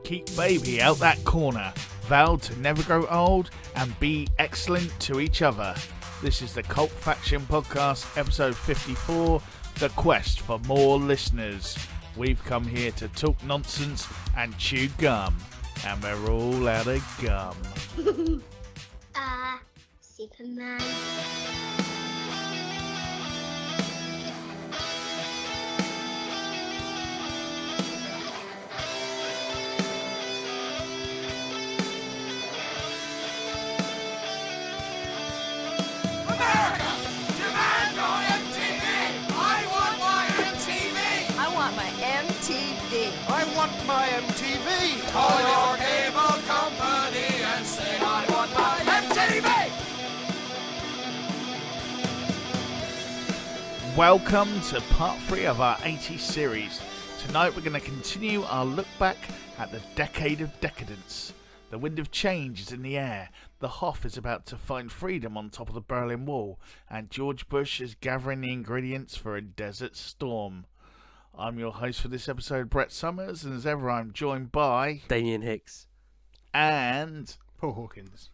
Keep baby out that corner. Vow to never grow old and be excellent to each other. This is the Cult Faction Podcast, episode 54, The Quest for More Listeners. We've come here to talk nonsense and chew gum. And we're all out of gum. Superman. I want my MTV. Call your cable company and say I want my MTV. Welcome to part 3 of our 80s series. Tonight we're going to continue our look back at the decade of decadence. The wind of change is in the air. The Hoff is about to find freedom on top of the Berlin Wall. And George Bush is gathering the ingredients for a desert storm. I'm your host for this episode, Brett Summers, and as ever I'm joined by Damien Hicks and Paul Hawkins.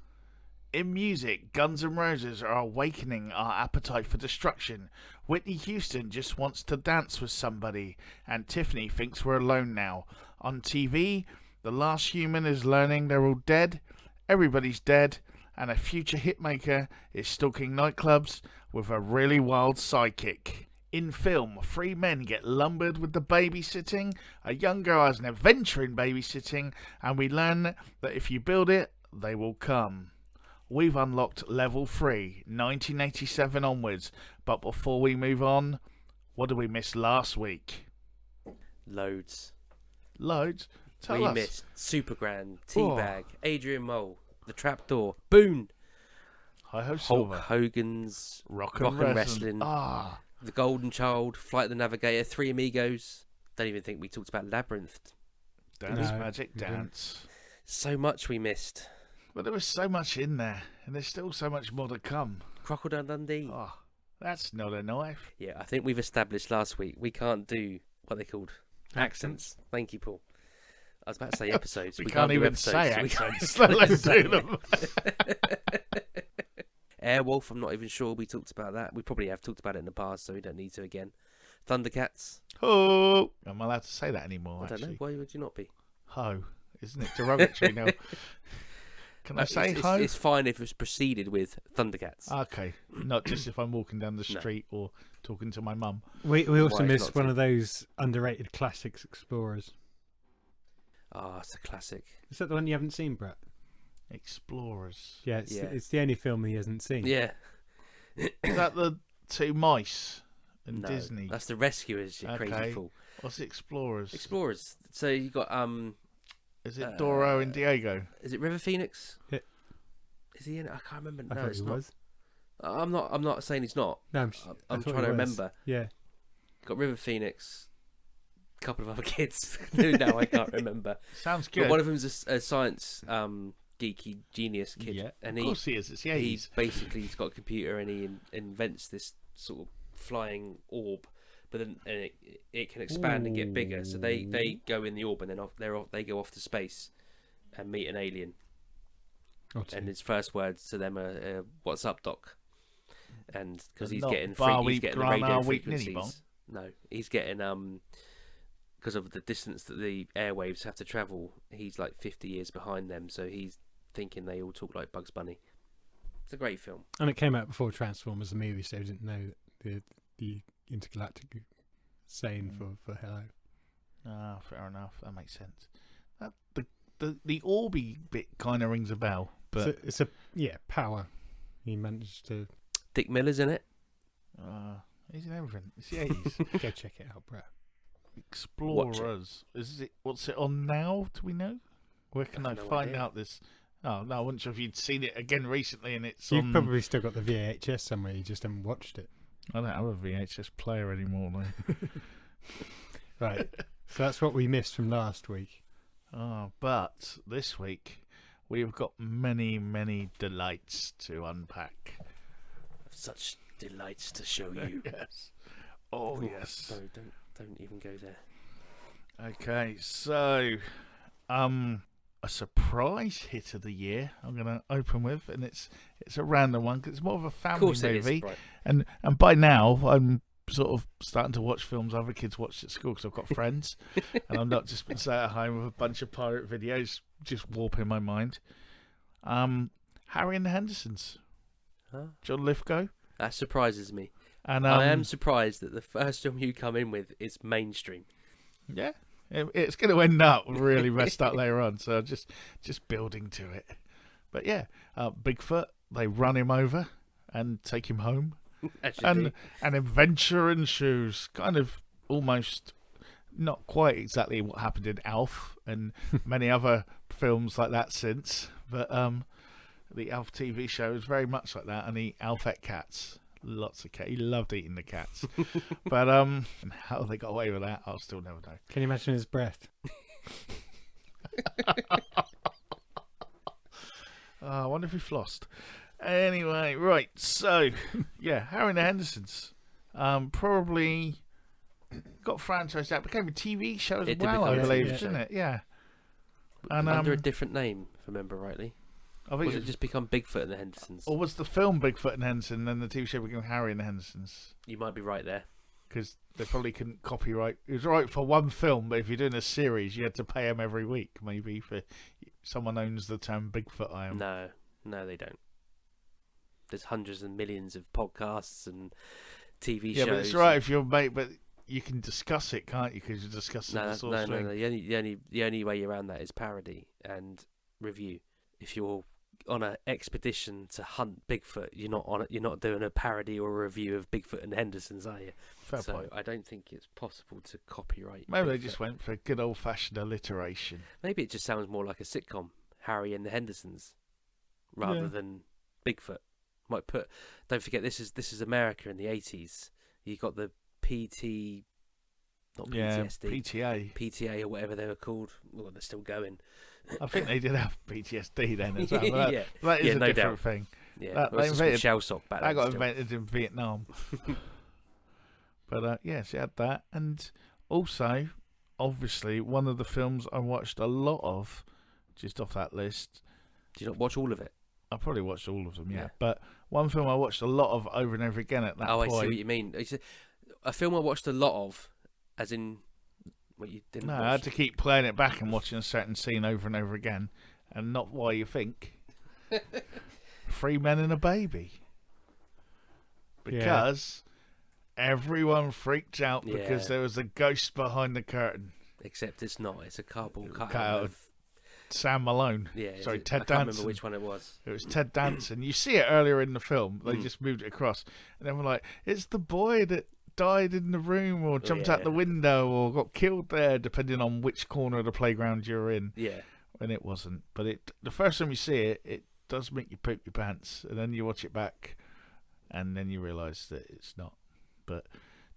In music, Guns N' Roses are awakening our appetite for destruction. Whitney Houston just wants to dance with somebody, and Tiffany thinks we're alone now. On TV, the last human is learning they're all dead, everybody's dead, and a future hitmaker is stalking nightclubs with a really wild sidekick. In film, 3 men get lumbered with the babysitting, a young girl has an adventure in babysitting, and we learn that if you build it, they will come. We've unlocked level 3, 1987 onwards, but before we move on, what did we miss last week? Loads. Loads? Tell We us. missed Supergran, Teabag, Adrian Mole, The Trapdoor, Boone, Hi-ho Hulk Silver. Hogan's Rock and and Wrestling, The Golden Child, Flight of the Navigator, Three Amigos. Don't even think we talked about Labyrinth. Dance No, Magic we didn't. Dance. So much we missed. But there was so much in there, and there's still so much more to come. Crocodile Dundee. Oh, that's not a knife. Yeah, I think we've established last week we can't do what they called accents. Thank you, Paul. I was about to say episodes. We can't do even episodes. say We can't accents, let alone say do them. Airwolf, I'm not even sure we talked about that. We probably have talked about it in the past, so we don't need to again. Thundercats. Oh, I'm not allowed to say that anymore, I don't know. actually. Why would you not be? Ho. Isn't it derogatory now? Can I say ho? It's fine if it's preceded with Thundercats. Okay, not just if I'm walking down the street or talking to my mum. We also Wise missed not one to. of those underrated classics, Explorers. It's a classic. Is that the one you haven't seen, Brett? Explorers. Yeah, it's the only film he hasn't seen. Yeah. Is that the 2 mice in No, Disney? that's the Rescuers, you Okay. crazy fool. What's Explorers? Explorers. So you got Is it Doro and Diego? is it River Phoenix? Yeah. Is he in it? I can't remember. I No, thought it's he not. was. I'm not saying he's not. No, I'm thought trying he to was. remember. Yeah. Got River Phoenix, a couple of other kids. No, I can't remember. Sounds But good. one of them's a science geeky genius kid, Yeah, and of course he is. It's the he 80s. basically he's got a computer and he invents this sort of flying orb, but then it can expand and get bigger. So they go in the orb and then they go off to space and meet an alien. And his first words to them are "What's up, Doc?" And because he's Not getting bar he's weep, getting the grana radio weep, ninny frequencies. No, he's getting because of the distance that the airwaves have to travel. He's like 50 years behind them, so he's thinking they all talk like Bugs Bunny. It's a great film. And it came out before Transformers the movie, so I didn't know the intergalactic saying for hello. Ah, fair enough. That makes sense. The Orby bit kind of rings a bell, but It's a power. He managed to Dick Miller's in it. he's in everything. It's the 80s. go check it out, Brett. Explorers. Is it? What's it on now? Do we know? Where can I have no find idea. out this? Oh no, I wasn't sure if you'd seen it again recently, and it's You've on. probably still got the VHS somewhere. You just haven't watched it. I don't have a VHS player anymore. Though. Right. So that's what we missed from last week. But this week we've got many, many delights to unpack. Such delights to show you. Yes. Oh, Ooh, yes. Sorry, don't even go there. Okay, so a surprise hit of the year I'm going to open with, and it's a random one 'cause it's more of a Of family course it movie. is. Right. And by now I'm sort of starting to watch films other kids watch at school because I've got friends, and I'm not just been sat at home with a bunch of pirate videos just warping my mind. Harry and the Hendersons, Huh? John Lithgow, That surprises me. and I am surprised that the first film you come in with is mainstream. yeah, it's going to end up really messed up later on. So just building to it. But yeah, Bigfoot, they run him over and take him home. Actually, And adventure ensues. Kind of almost not quite exactly what happened in Alf and many other films like that since. But the Alf TV show is very much like that. And he Alf ate cats. Lots of cats. He loved eating the cats. But how they got away with that, I'll still never know. Can you imagine his breath? I wonder if he flossed. Anyway, right. So, yeah, Harry and the Hendersons. Probably got franchised out. Became a TV show as It did well, I become a believe, TV didn't it? Yeah. And under a different name, if I remember rightly. I think Was it just become Bigfoot and the Hendersons? or was the film Bigfoot and Henderson, and then the TV show became Harry and the Hendersons? You might be right there. Because they probably couldn't copyright. It was right for one film, but if you're doing a series, you had to pay them every week. Maybe for someone owns the term Bigfoot. I am. No, they don't. There's hundreds and millions of podcasts and TV Yeah, shows. but it's right if you're mate, but you can discuss it, can't you? Because you're discussing No, the source no. thing. The only way around that is parody and review. If you're on an expedition to hunt Bigfoot, you're not doing a parody or a review of Bigfoot and Hendersons, are you? Fair so point. I don't think it's possible to copyright. Maybe they Bigfoot. just went for good old fashioned alliteration. Maybe it just sounds more like a sitcom, Harry and the Hendersons, rather Yeah. than Bigfoot. Might put. Don't forget, this is America in the 80s. You got the PT, not Yeah, PTSD, PTA. PTA or whatever they were called. Well, they're still going. I think they did have PTSD then as well. But Yeah. that is Yeah, a no different doubt. thing. Yeah, That- it was they just called invented- shell shock back That then. got still. invented in Vietnam. But yes, you had that. And also, obviously, one of the films I watched a lot of, just off that list, Did you not watch all of it? I probably watched all of them, yeah. Yeah. But one film I watched a lot of over and over again at that Oh, I point. see what you mean. A film I watched a lot of, as in what you didn't No, watch. I had to keep playing it back and watching a certain scene over and over again, and not why you think. 3 Men and a Baby. Because everyone freaked out because Yeah. there was a ghost behind the curtain. Except it's not. It's a cardboard Cut cutout out of. Sam Malone. Yeah. Sorry, I Ted can't remember Danson. which one it was. It was Ted Danson. You see it earlier in the film. They Mm. just moved it across. And then we're like, it's the boy that died in the room or jumped out Yeah. the window or got killed there, depending on which corner of the playground you're in. Yeah. And it wasn't. But the first time you see it, it does make you poop your pants. And then you watch it back and then you realise that it's not. But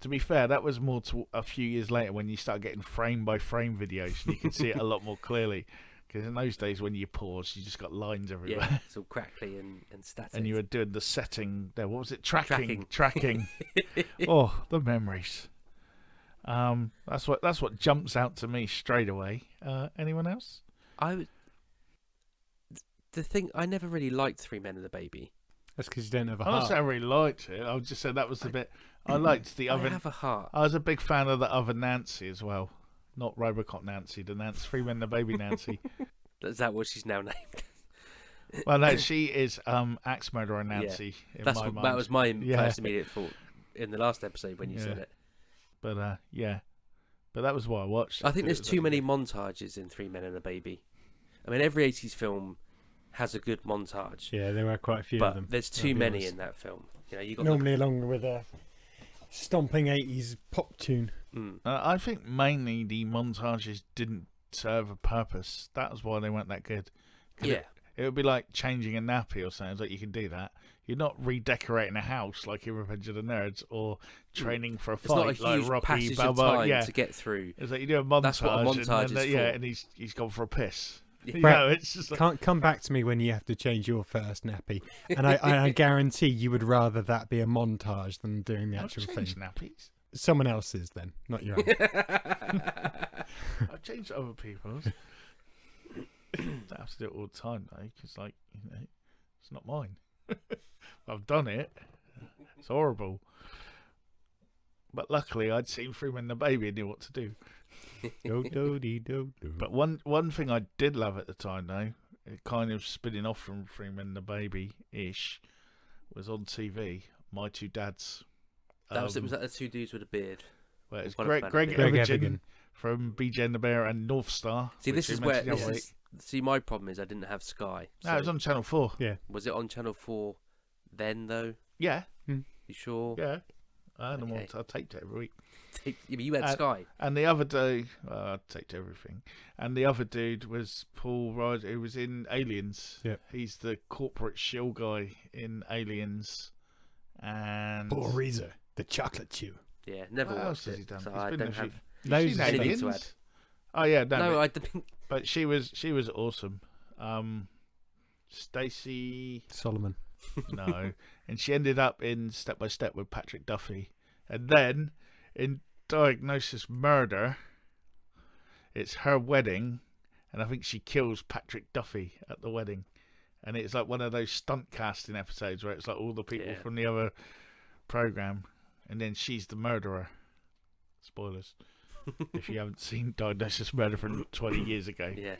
to be fair, that was more to a few years later when you start getting frame by frame videos and you can see it a lot more clearly. Because in those days, when you pause, you just got lines everywhere. Yeah. It's all crackly and static. And you were doing the setting there. What was it? Tracking. Tracking. Oh, the memories. That's what jumps out to me straight away. Anyone else? The thing I never really liked Three Men and a Baby. That's because you don't have a I'm not heart. saying I really liked it. I just said that was the bit I liked. The I other. have a heart. I was a big fan of the other Nancy as well. Not Robocop Nancy, the Nancy 3 Men and a Baby Nancy. Is that what she's now named? Well, no, she is Axe Murderer Nancy in That's my what, mind. that was my Yeah. first immediate thought in the last episode when you said Yeah. it. But yeah, but that was what I watched. I think It there's was too really many montages in Three Men and a Baby. I mean, every 80s film has a good montage, Yeah, there were quite a few of them. but there's I'll too be many honest. in that film. You know, you got Normally along with a stomping 80s pop tune. I think mainly the montages didn't serve a purpose. That was why they weren't that good. 'Cause Yeah. It would be like changing a nappy or something. It's like you can do that. You're not redecorating a house like in Revenge of the Nerds or training for a It's not a fight like huge Rocky passage of Balboa. time Yeah, to get through. it's like you do a montage. That's what a montage and then, is yeah, for. and he's gone for a piss. Yeah. You Brett, know, it's just like, Can't come back to me when you have to change your first nappy. And I guarantee you would rather that be a montage than doing the I've actual changed thing. nappies. Someone else's then, not your own. I've changed other people's. have to do it all the time though, because like it's not mine. I've done it. It's horrible. But luckily, I'd seen Freeman the Baby and knew what to do. But one thing I did love at the time though, it kind of spinning off from Freeman the Baby ish, was on TV. My Two Dads. Was that the two dudes with a beard? Well, it's One of Greg them. Greg Evigan Evigan. from BJ and the Bear and North Star. See, which this we is where mentioned the other week. my problem is I didn't have Sky. No, it was on Channel 4. Yeah. Was it on Channel 4 then though? Yeah, You sure? yeah. I had them all. Okay. I taped it every week. Yeah, but you had Sky. And the other day, I taped everything. And the other dude was Paul Ryder, who was in Aliens. Yep. He's the corporate shill guy in Aliens. And Paul Reiser, the chocolate chew. Yeah, never what else watched has it. he done? So He's I been don't in a few- have. Those Seen are anything Aliens? to add. Oh yeah, no, No, but, I didn't. but she was awesome. Stacey, Solomon. no, and she ended up in Step by Step with Patrick Duffy, and then in Diagnosis Murder, it's her wedding, and I think she kills Patrick Duffy at the wedding, and it's like one of those stunt casting episodes where it's like all the people Yeah. from the other program, and then she's the murderer. Spoilers. If you haven't seen Diagnosis Murder from 20 years ago. Yeah.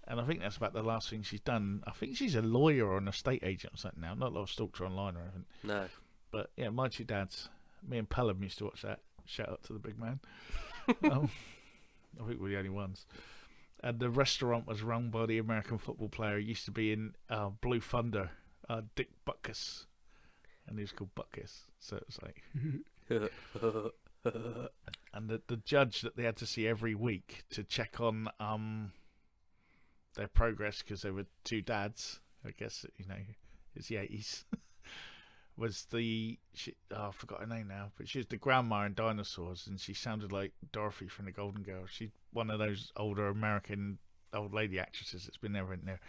And I think that's about the last thing she's done. I think she's a lawyer or an estate agent or something now. Not a lot of stalks her online or anything. No. But yeah, My Two Dads. Me and Pelham used to watch that. Shout out to the big man. I think we're the only ones. And the restaurant was run by the American football player who used to be in Blue Thunder, Dick Butkus. And he was called Butkus. So it was like... And the judge that they had to see every week to check on their progress, because there were two dads, I guess, it's the 80s, was I forgot her name now, but she was the grandma in Dinosaurs, and she sounded like Dorothy from the Golden Girls. She's one of those older American old lady actresses that's been there and there.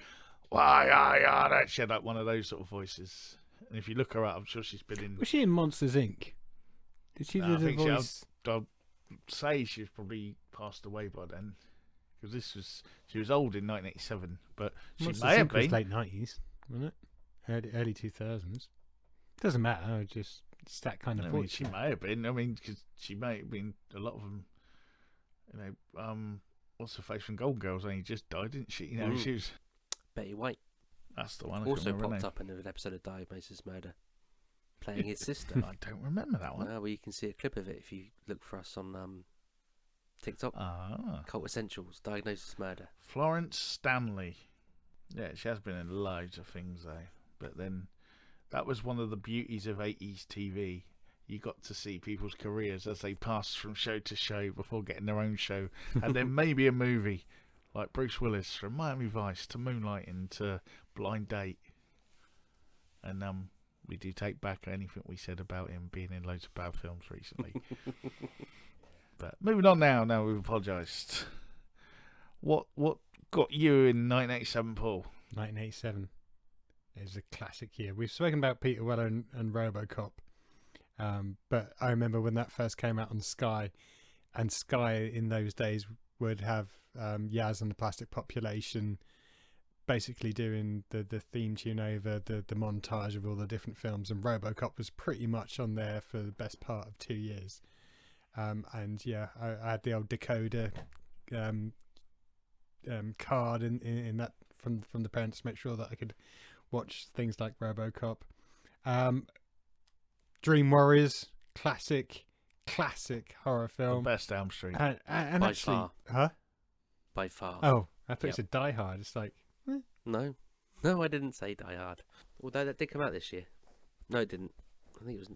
Why, she had like one of those sort of voices. And if you look her up, I'm sure she's been in... Was she in Monsters Inc? Did she No, do I the think voice? I'd say she's probably passed away by then, because she was old in 1987, but she Monsters may have Inc. was been. late 90s, wasn't it? Early 2000s. Doesn't matter. It's that kind of I mean, voice. she may have been. I mean, because she may have been. A lot of them, what's her face from Golden Girls? Only just died, didn't she? She was. Betty White That's the one. I also can remember popped her up in an episode of Diagnosis Murder, playing his sister. name. I don't remember that one. Well, you can see a clip of it if you look for us on TikTok. Cult Essentials, Diagnosis Murder. Florence Stanley. Yeah, she has been in loads of things though. But then, that was one of the beauties of 80s TV. You got to see people's careers as they passed from show to show before getting their own show, and then maybe a movie, like Bruce Willis from Miami Vice to Moonlighting to Blind Date. And we do take back anything we said about him being in loads of bad films recently. But moving on now we've apologised. What got you in 1987, Paul? 1987 is a classic year. We've spoken about Peter Weller and RoboCop, but I remember when that first came out on Sky, and Sky in those days would have Yaz and the Plastic Population basically doing the theme tune over the montage of all the different films, and RoboCop was pretty much on there for the best part of 2 years. And yeah, I had the old decoder card in that from the parents to make sure that I could watch things like RoboCop. Dream Warriors, classic horror The film. best Elm Street. And By actually, far. huh? By far. Oh, I thought you Yep. said Die Hard. It's like, No, I didn't say Die Hard. Although that did come out this year. No, it didn't. I think it was.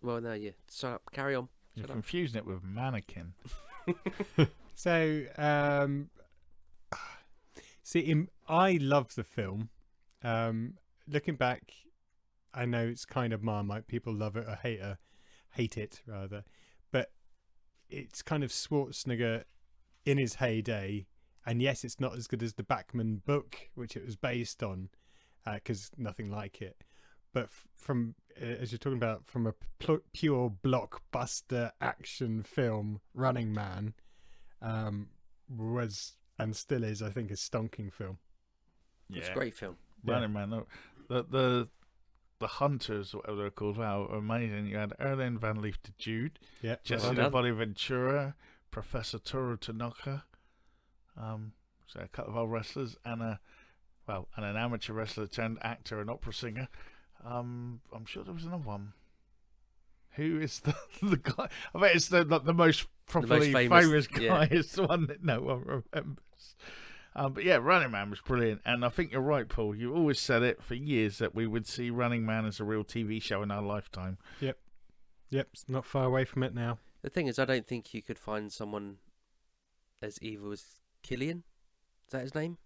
Well, no, yeah. Shut up. Carry on. You're Shut up. confusing it with Mannequin. so. See, I love the film. Looking back, I know it's kind of Marmite. People love it or hate it rather, but it's kind of Schwarzenegger in his heyday. And yes, it's not as good as the Bachman book, which it was based on, because nothing like it. But from as you're talking about, from a pure blockbuster action film, Running Man was and still is, I think, a stonking film. It's a great film. Running Man. The Hunters, whatever they're called, wow, amazing. You had Erlen Van Leef de Jude, Yeah, Jesse done. Bonaventura, Professor Toru Tanaka, so a couple of old wrestlers, and an amateur wrestler turned actor and opera singer. I'm sure there was another one. Who is the guy? I bet it's the most properly famous guy. yeah. Is the one that no one remembers. But yeah, Running Man was brilliant, and I think you're right, Paul. You always said it for years that we would see Running Man as a real TV show in our lifetime. Yep, it's not far away from it now. The thing is, I don't think you could find someone as evil as Killian. Is that his name?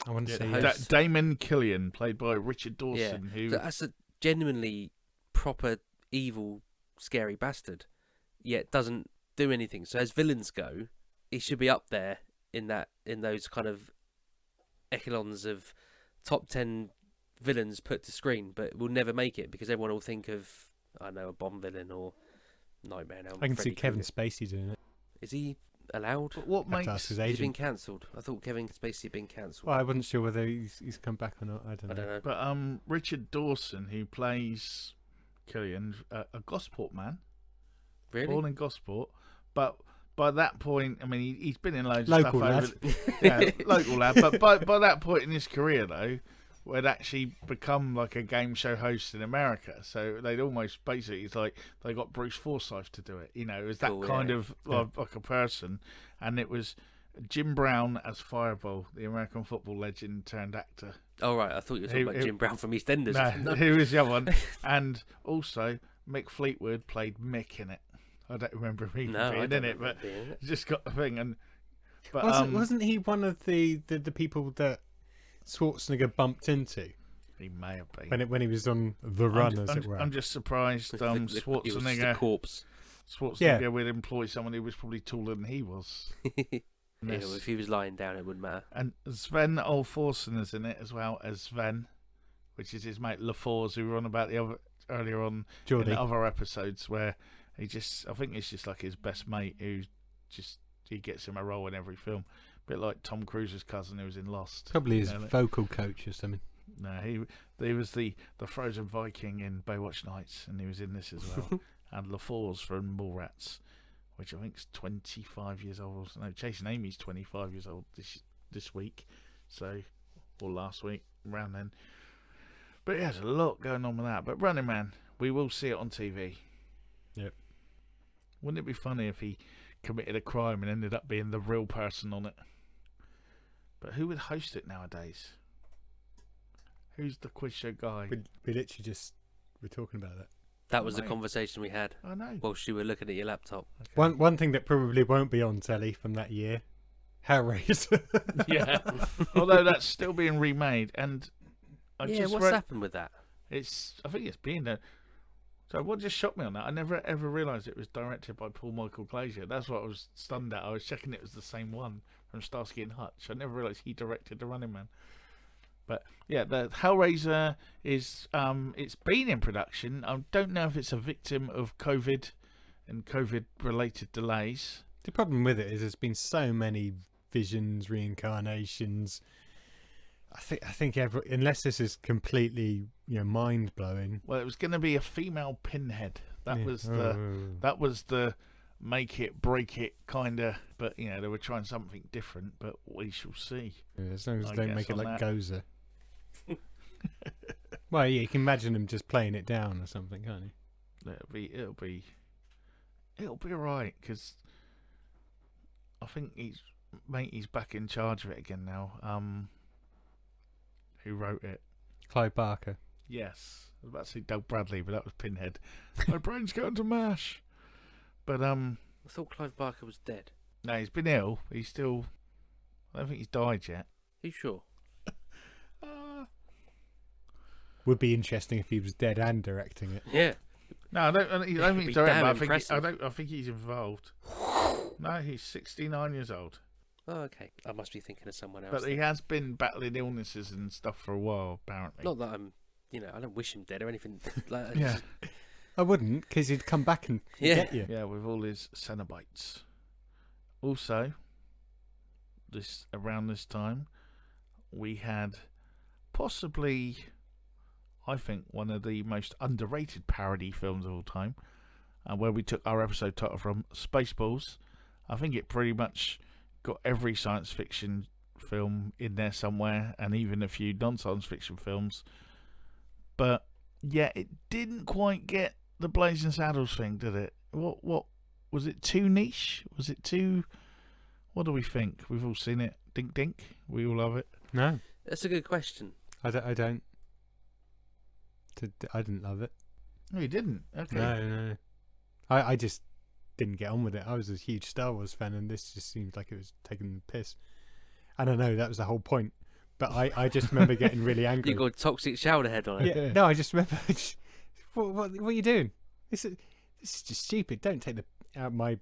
I want to say the host. Damon Killian, played by Richard Dawson, who So that's a genuinely proper evil, scary bastard, yet doesn't do anything. So as villains go, he should be up there in those kind of echelons of top 10 villains put to screen, but will never make it because everyone will think of, I don't know, a Bond villain or Nightmare Elm. I can Freddy see Kevin Krueger. Spacey doing it. Is he allowed? But what Have to ask makes his He's been agent. cancelled. I thought Kevin Spacey had been cancelled. Well, I wasn't sure whether he's come back or not. I don't I know. don't know. but Richard Dawson, who plays Killian, a Gosport man, Really? born in Gosport, but by that point, I mean, he's been in loads Local of stuff over, local lad. But by that point in his career, though, had actually become like a game show host in America. So they'd almost basically, it's like they got Bruce Forsyth to do it. You know, it was that Cool, kind yeah. of like a person, and it was Jim Brown as Fireball, the American football legend turned actor. Oh, right. I thought you were talking about Jim Brown from EastEnders. No, who was the other one? And also Mick Fleetwood played Mick in it. I don't remember him even No, I being don't in it, but remember being in it. just got the thing. But Wasn't he one of the people that Schwarzenegger bumped into he may have been. when he was on the run, as it were? I'm just surprised It was just a Schwarzenegger corpse. would employ someone who was probably taller than he was. Yeah, Yes. well, if he was lying down, it wouldn't matter. And Sven Olforsen is in it as well as Sven, which is his mate LaForce, who we were on about earlier on Geordie. in the other episodes, where I think it's just like his best mate who he gets him a role in every film, a bit like Tom Cruise's cousin who was in Lost. Probably his You know, vocal coach or something. No, he was the frozen Viking in Baywatch Nights, and he was in this as well. And LaForce from Mallrats, which I think is 25 years old. No, Chasing Amy's 25 years old this week, or last week, around then. But yeah, there's a lot going on with that. But Running Man, we will see it on TV. Yep. Wouldn't it be funny if he committed a crime and ended up being the real person on it? But who would host it nowadays? Who's the quiz show guy? We literally just were talking about that. That was the Mate. conversation we had I know. whilst you were looking at your laptop. One thing that probably won't be on telly from that year, Hellraiser. Yeah. Although that's still being remade, and I Yeah, just what's read happened with that? I think it's being done. So what just shocked me on that? I never ever realised it was directed by Paul Michael Glazier. That's what I was stunned at. I was checking it was the same one from Starsky and Hutch. I never realised he directed The Running Man. But yeah, the Hellraiser is it's been in production. I don't know if it's a victim of COVID and COVID related delays. The problem with it is there's been so many visions, reincarnations. I think unless this is completely mind blowing. Well, it was going to be a female Pinhead. That was the Oh. that was the make it break it kind of. But they were trying something different. But we shall see. Yeah, as long as I they don't guess make it on like that. Gozer. Well, yeah, you can imagine them just playing it down or something, can't you? It'll be alright, because I think he's back in charge of it again now. Who wrote it? Clive Barker. Yes, I was about to say Doug Bradley, but that was Pinhead. My brain's going to mash. But I thought Clive Barker was dead. no, he's been ill. He's still. I don't think he's died yet. Are you sure? Would be interesting if he was dead and directing it. Yeah. No, I don't think Be he's directing. damn But I think impressive. I think he's involved. No, he's 69 years old. Oh, okay. I must be thinking of someone else. But he then. has been battling illnesses and stuff for a while, apparently. Not that I'm, I don't wish him dead or anything. Like, Yeah. I wouldn't, because he'd come back and Yeah. get you. Yeah, with all his Cenobites. Also, this around this time, we had possibly, I think, one of the most underrated parody films of all time, where we took our episode title from, Spaceballs. I think it pretty much got every science fiction film in there somewhere, and even a few non-science fiction films. But yeah, it didn't quite get the Blazing Saddles thing, did it? What was it? Too niche? Was it too? What do we think? We've all seen it. Dink dink. We all love it. No, That's a good question. I don't. I didn't love it. No, you didn't. Okay. No. I just didn't get on with it. I was a huge Star Wars fan, and this just seemed like it was taking the piss. I don't know. That was the whole point. But I just remember getting really angry. You got toxic shower head on it. Yeah. No, I just remember. What are you doing? This is just stupid. Don't take my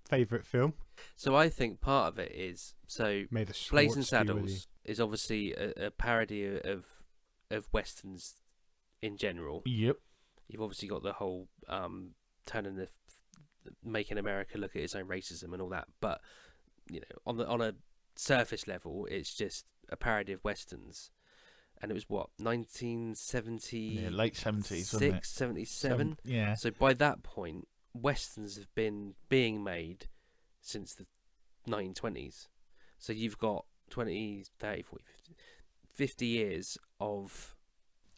favourite film. So I think part of it is May the Schwartz Blazing be with you. Saddles is obviously a parody of westerns in general. Yep. You've obviously got the whole turning making America look at its own racism and all that, but you know, on a surface level, it's just a parody of westerns. And it was what, 1970? Yeah, late 70s, wasn't it? 77. Yeah. So by that point, westerns have been being made since the 1920s. So you've got 20, 30, 40, 50 years of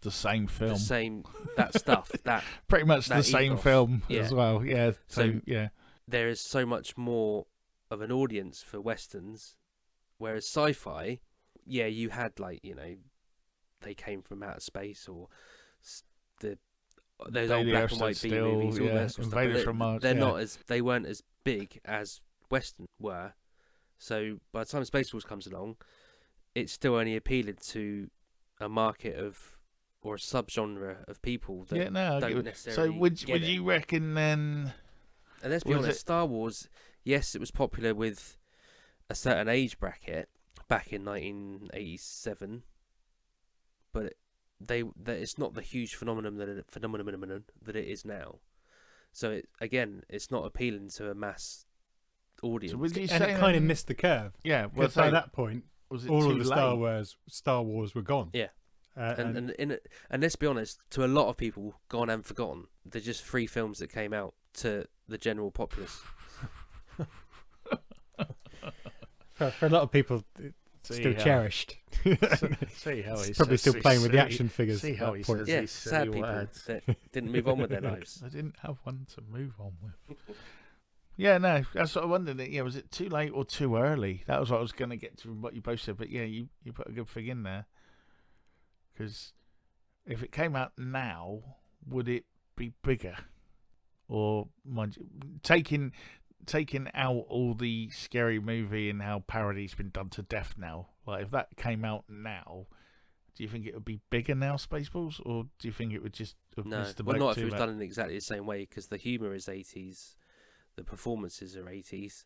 The same film. the same that stuff. That Pretty much that the same ethos. film Yeah. as well. Yeah. So So- yeah. there is so much more of an audience for westerns, whereas sci-fi, yeah, you had like, you know, They Came from Outer Space or those old Daily black Earth and white Stood B Still, movies, all yeah, that sort of stuff. Invaders But from Mars, they're yeah. not as they weren't as big as Western were. So by the time Spaceballs comes along, it's still only appealing to a market of or a subgenre of people that Yeah, no. I don't get it. necessarily So would get it. you reckon then? And let's be Was honest, it- Star Wars, yes, it was popular with a certain age bracket back in 1987, but it's not the huge phenomenon that it is now. So it's not appealing to a mass audience. So would you And say it kind of then- missed the curve. Yeah. Well, Because by that point, was it all too of the late? Star Wars were gone. Yeah. And And let's be honest, to a lot of people, gone and forgotten. They're just 3 films that came out to the general populace. for a lot of people, it's See still how- cherished. See how It's he probably says still these playing with the silly- action figures See at how that he point. says Yeah, these sad silly people words. that didn't move on with their lives. I didn't have one to move on with. Yeah, no, that's what I wondered. Yeah, was it too late or too early? That was what I was going to get to from what you both said. But yeah, you put a good thing in there. Because if it came out now, would it be bigger? Or mind you, taking out all the Scary Movie and how parody's been done to death now, like if that came out now, do you think it would be bigger now, Spaceballs, or do you think it would just have No, missed the well, boat not if too it was much? done in exactly the same way, because the humour is 80s, the performances are 80s,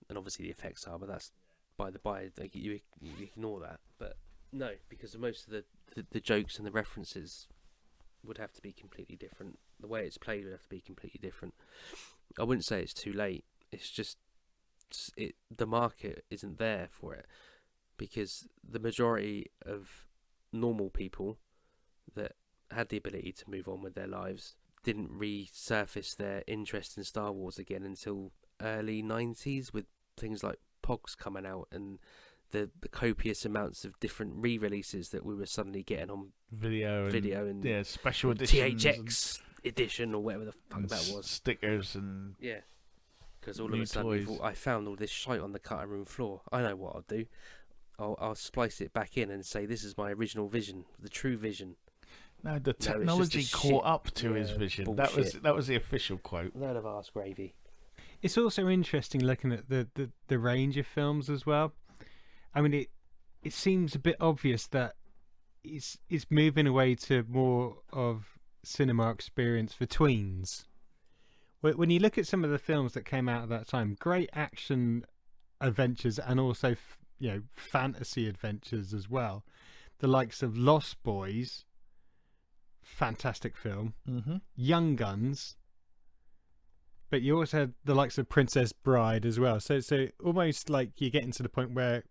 and obviously the effects are, but that's by the by. Like, you ignore that. But no, because most of the jokes and the references would have to be completely different. The way it's played would have to be completely different. I wouldn't say it's too late. It's just the market isn't there for it, because the majority of normal people that had the ability to move on with their lives didn't resurface their interest in Star Wars again until early 90s, with things like Pogs coming out and the copious amounts of different re-releases that we were suddenly getting on video and and special editions, THX edition or whatever the fuck and that was. stickers and Yeah, because all of New a sudden we toys. thought, I found all this shite on the cutting room floor. I know what I'll do. I'll splice it back in and say this is my original vision, the true vision. no, the just a technology shit- caught up to his yeah, vision. bullshit. That was the official quote. Load of arse gravy. It's also interesting looking at the range of films as well. I mean, it seems a bit obvious that it's moving away to more of cinema experience for tweens. When you look at some of the films that came out at that time, great action adventures and also fantasy adventures as well. The likes of Lost Boys, fantastic film. Mm-hmm. Young Guns, but you also had the likes of Princess Bride as well. So almost like you're getting to the point where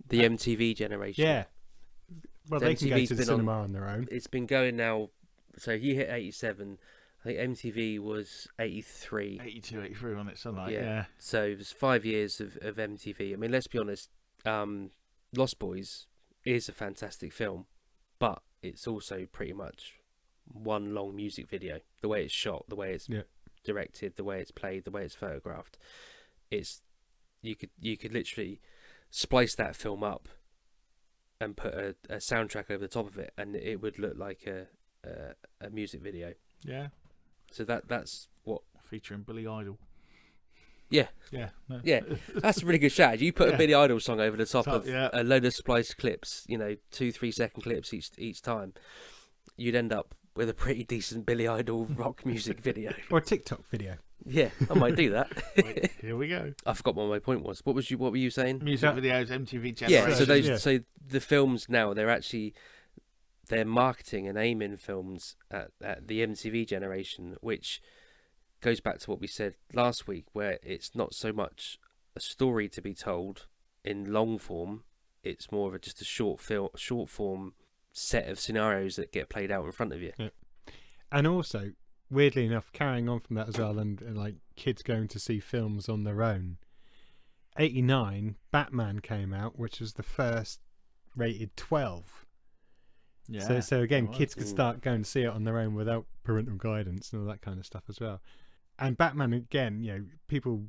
The MTV generation. yeah, well So they can go MTV's to the been cinema on their own. It's been going now. So you hit 87. I think MTV was 83. 82, 83 on it, something like Yeah. yeah. So it was 5 years of MTV. I mean, let's be honest. Lost Boys is a fantastic film, but it's also pretty much one long music video. The way it's shot, the way it's Yeah. directed, the way it's played, the way it's photographed. It's you could literally splice that film up and put a soundtrack over the top of it, and it would look like a music video. Yeah. So that's what. Featuring Billy Idol. Yeah, Yeah. No. yeah, that's a really good shout. You put Yeah. a Billy Idol song over the top of yeah. a load of spliced clips, 2-3 second clips each time, you'd end up with a pretty decent Billy Idol rock music video. Or a TikTok video. Yeah, I might do that. Wait, here we go. I forgot what my point was. What were you saying? Music Yeah. videos, MTV generation. Yeah, so Yeah. so the films now they're marketing and aiming films at the MTV generation, which goes back to what we said last week, where it's not so much a story to be told in long form; it's more of just a short form set of scenarios that get played out in front of you. And also, weirdly enough, carrying on from that as well, and like kids going to see films on their own. 89, Batman came out, which was the first rated 12. Yeah. So again, it was. kids could start going to see it on their own without parental guidance and all that kind of stuff as well. And Batman, again, people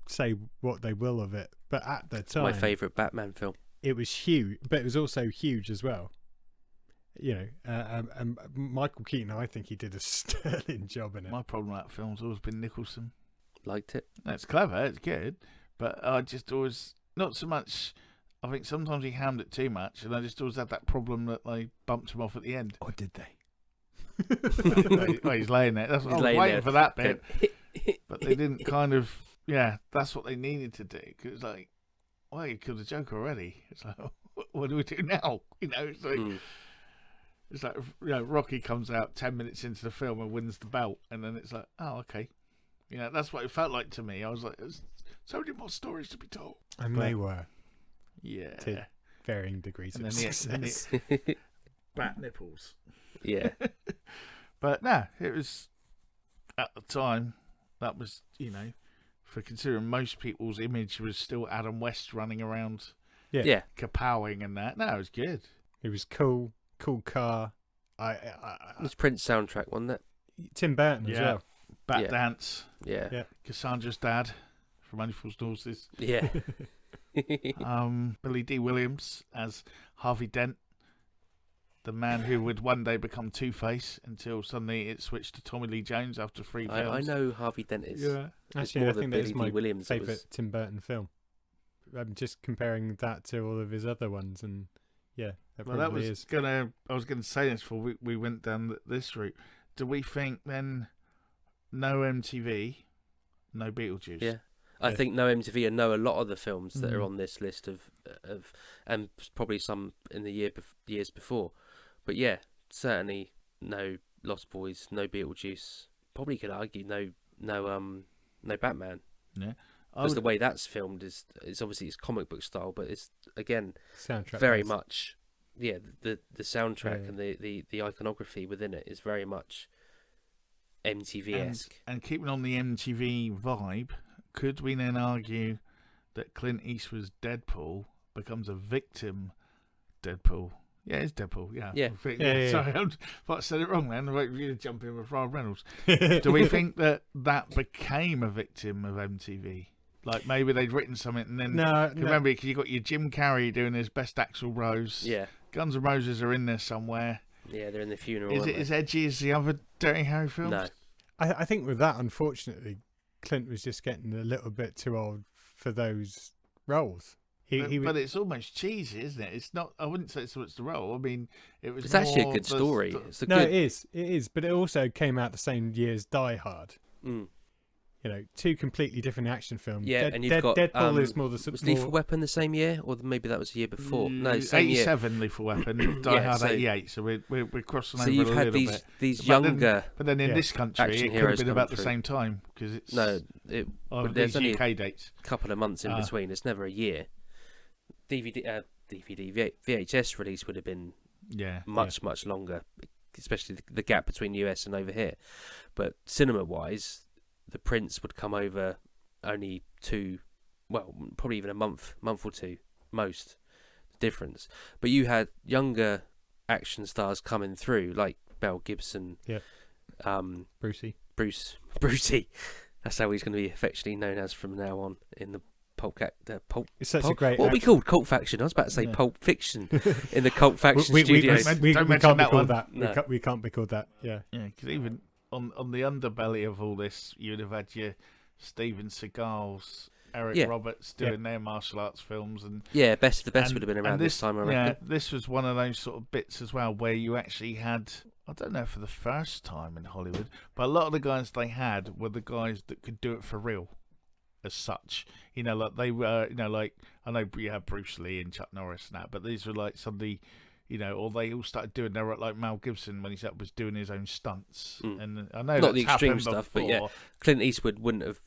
say what they will of it, but at the time, My favourite Batman film. it was huge, but it was also huge as well. And Michael Keaton, I think he did a sterling job in it. My problem with that film's always been Nicholson. Liked it. It's clever, it's good, but I just always, not so much, I think sometimes he hammed it too much, and I just always had that problem that they bumped him off at the end. Or did they? Well, he's laying there. That's what I was laying waiting there. for that bit. But they didn't kind of, that's what they needed to do. Because it's like, well, you killed the Joker already. It's like, what do we do now? It's like, it's like, Rocky comes out 10 minutes into the film and wins the belt. And then it's like, oh, okay. That's what it felt like to me. I was like, there's so many more stories to be told. And they were, Yeah. to varying degrees And of then success. Bat nipples. Yeah. But no, it was, at the time, that was, for considering most people's image was still Adam West running around Yeah. kapowing and that. No, it was good. It was cool car. It was Prince soundtrack, wasn't it? Tim Burton as Yeah. well. Bat Yeah. Dance, Yeah. Yeah. Cassandra's dad from Only Fools and Horses. Yeah. Billy D. Williams as Harvey Dent, the man who would one day become Two-Face until suddenly it switched to Tommy Lee Jones after 3 films. I know Harvey Dent is. Yeah. Actually, more I the think that is Billy my D. Williams that favourite was- Tim Burton film. I'm just comparing that to all of his other ones, and yeah, that Well, probably that is. I was gonna say this before we went down this route. Do we think then no MTV, no Beetlejuice? Yeah. I Yeah. think no MTV and no a lot of the films that are Mhm. on this list of and probably some in the years before, but yeah, certainly no Lost Boys, no Beetlejuice. Probably could argue no Batman. Yeah. Because the way that's filmed is obviously it's comic book style, but it's again Soundtrack very based. much the soundtrack Yeah. and the iconography within it is very much MTV-esque. And keeping on the MTV vibe, could we then argue that Clint Eastwood's Deadpool becomes a victim Deadpool? Yeah, it's Deadpool. Yeah. Yeah. I think- Yeah. Sorry, I said it wrong then. Wait for you to jump in with Ryan Reynolds. Do we think that became a victim of MTV? Like maybe they'd written something and then. No, Remember, because you got your Jim Carrey doing his best Axl Rose. Yeah, Guns N' Roses are in there somewhere. yeah, they're in the funeral. Is aren't it they? as edgy as the other Dirty Harry films? No. I think with that, unfortunately, Clint was just getting a little bit too old for those roles. But it's almost cheesy, isn't it? It's not. I wouldn't say it's so much the role. I mean, it was. It's actually a more good the- story. It's a no, good. it is, but it also came out the same year as Die Hard. Mm. two completely different action films. Yeah, and you've got Deadpool is more the was Lethal Weapon the same year, or maybe that was the year before? No, same year. 87 Lethal Weapon, Die Hard 88. So we're crossing over you've a had little bit. these But younger. then in this country, action it could have heroes been coming about the through. same time because it's No, these there's only UK dates. a couple of months in between. It's never a year. VHS release would have been much longer, especially the gap between US and over here. But cinema-wise, The Prince would come over only probably even a month or two, most difference. But you had younger action stars coming through, like Mel Gibson, Brucey. That's how he's going to be affectionately known as from now on in the It's such a great. What are we called? Cult Faction. I was about to say Pulp Fiction in the Cult Faction studios. We Don't mention can't be that called one. that. No. We can't be called that. Yeah. Yeah, because even on the underbelly of all this, you'd have had your Steven Seagals, Eric Roberts doing their martial arts films, and Best of the Best would have been around this time, I reckon. Yeah, this was one of those sort of bits as well where you actually had, I don't know for the first time in Hollywood, but a lot of the guys they had were the guys that could do it for real, as such. Like they were, like I know you had Bruce Lee and Chuck Norris and that, but these were like somebody. Or they all started doing their like Mel Gibson when he was doing his own stunts, and I know not the that's extreme happened stuff, before. but Clint Eastwood wouldn't have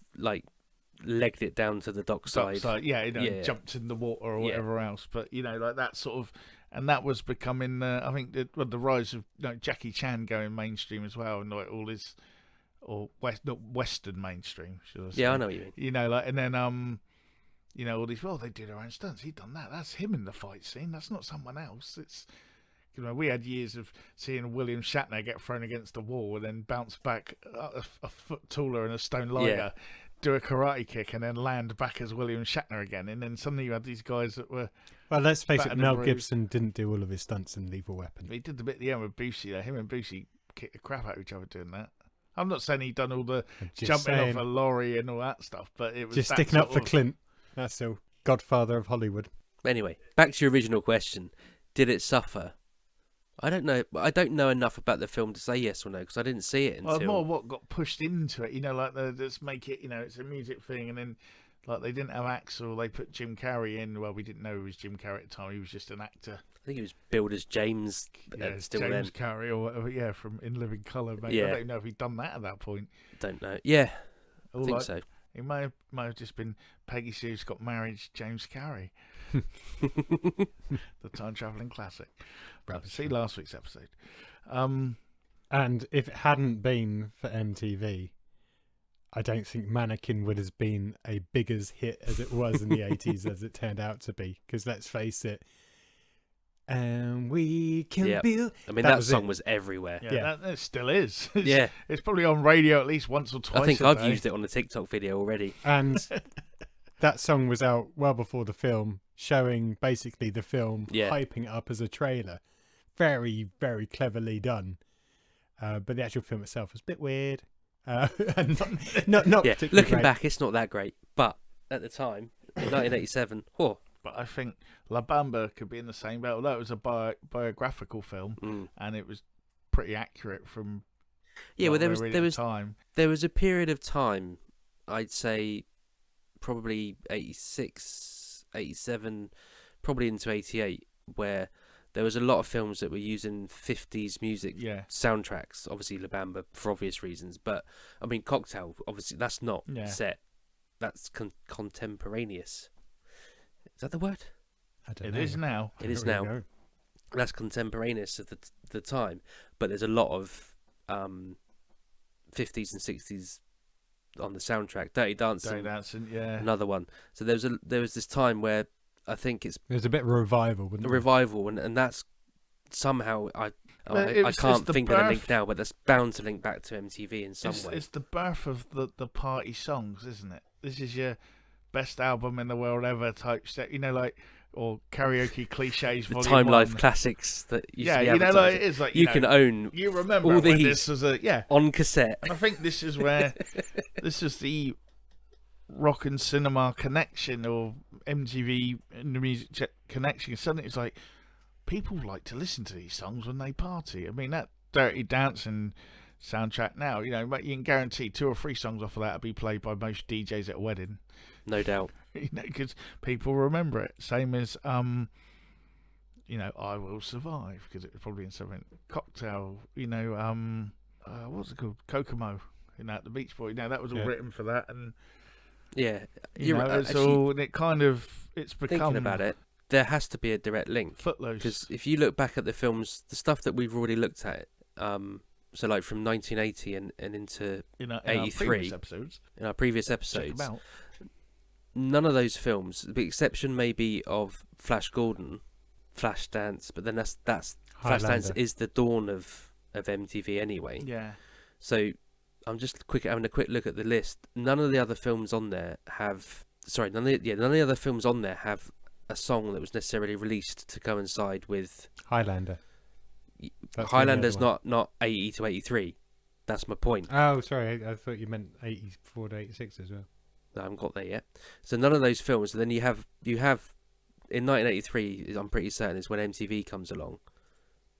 legged it down to the dock side. Jumped in the water or whatever else. But like that sort of, and that was becoming, I think, the rise of Jackie Chan going mainstream as well, and like all his, not Western mainstream. Should I say. Yeah, I know what you mean. And then all these, they do their own stunts. He done that. That's him in the fight scene. That's not someone else. It's, we had years of seeing William Shatner get thrown against the wall and then bounce back a foot taller and a stone lighter, do a karate kick, and then land back as William Shatner again. And then suddenly you had these guys that were. Well, let's face it, Mel Gibson didn't do all of his stunts in Lethal Weapon. He did the bit at the end with Busey. Him and Busey kicked the crap out of each other doing that. I'm not saying he done all the jumping off a lorry and all that stuff, but it was just that sticking up for of... Clint. That's the Godfather of Hollywood. Anyway, back to your original question: did it suffer? I don't know. I don't know enough about the film to say yes or no because I didn't see it until. Well, more what got pushed into it. Like let's make it. It's a music thing, and then like they didn't have Axl. They put Jim Carrey in. Well, we didn't know it was Jim Carrey at the time. He was just an actor. I think he was billed as James. Still James then. Carrey or whatever. Yeah, from In Living Colour. Mate. Yeah. I don't know if he'd done that at that point. Don't know. Yeah, I think like, so. It might have just been Peggy Sue's got married to James Carrey. The time travelling classic. See last week's episode. And if it hadn't been for MTV, I don't think Mannequin would have been a big as hit as it was in the 80s as it turned out to be. Because let's face it, and we can build. I mean, that song was everywhere. Yeah. That still is. It's probably on radio at least once or twice. I think I've used it on the TikTok video already. And that song was out well before the film, showing basically the film, hyping it up as a trailer. Very, very cleverly done. But the actual film itself was a bit weird. And not particularly looking great. back, it's not that great. But at the time, in 1987, But I think La Bamba could be in the same boat. Although it was a biographical film, and it was pretty accurate from. Yeah, well, there was time. There was a period of time, I'd say, probably 86, 87, probably into 88, where there was a lot of films that were using 50s music soundtracks. Obviously, La Bamba for obvious reasons, but I mean, Cocktail. Obviously, that's not set. That's contemporaneous. Is that the word? I don't know. It is now. It is now. That's contemporaneous of the time, but there's a lot of 50s and 60s on the soundtrack. Dirty Dancing, another one. So there was this time where I think there's a bit of a revival, wasn't a there? revival, and that's somehow I can't think of the link now, but that's bound to link back to MTV in some way. It's the birth of the party songs, isn't it? This is your best album in the world ever type set, or karaoke cliches. The Volume Time 1. Life classics that used to be like it is like you can own. You remember all when these this was on cassette. And I think this is where this is the rock and cinema connection, or MTV and the music connection. Suddenly it's like people like to listen to these songs when they party. I mean, that Dirty Dancing soundtrack now. You know, but you can guarantee 2 or 3 songs off of that will be played by most DJs at a wedding. No doubt. You know, because people remember it. Same as you know, I Will Survive, because it was probably in something. Cocktail, you know, what's it called? Kokomo, you know, the Beach Boy. You know, that was all written for that, and Yeah, you know, right. it's Actually, all, and it kind of, it's become thinking about it, there has to be a direct link. Footloose. Because if you look back at the films, the stuff that we've already looked at, so like from 1980 and into in our 83, previous episodes. in our previous Check episodes, them out. none of those films, the exception maybe of Flash Gordon, Flashdance, but then that's Flashdance Highlander. is the dawn of MTV anyway. Yeah. So I'm just having a quick look at the list. None of the other films on there have none of the other films on there have a song that was necessarily released to coincide with Highlander. That's the only Highlander's other not 80 to 83. That's my point. Oh, sorry. I thought you meant 84 to 86 as well. I haven't got there yet. So none of those films. Then you have in 1983. I'm pretty certain is when MTV comes along,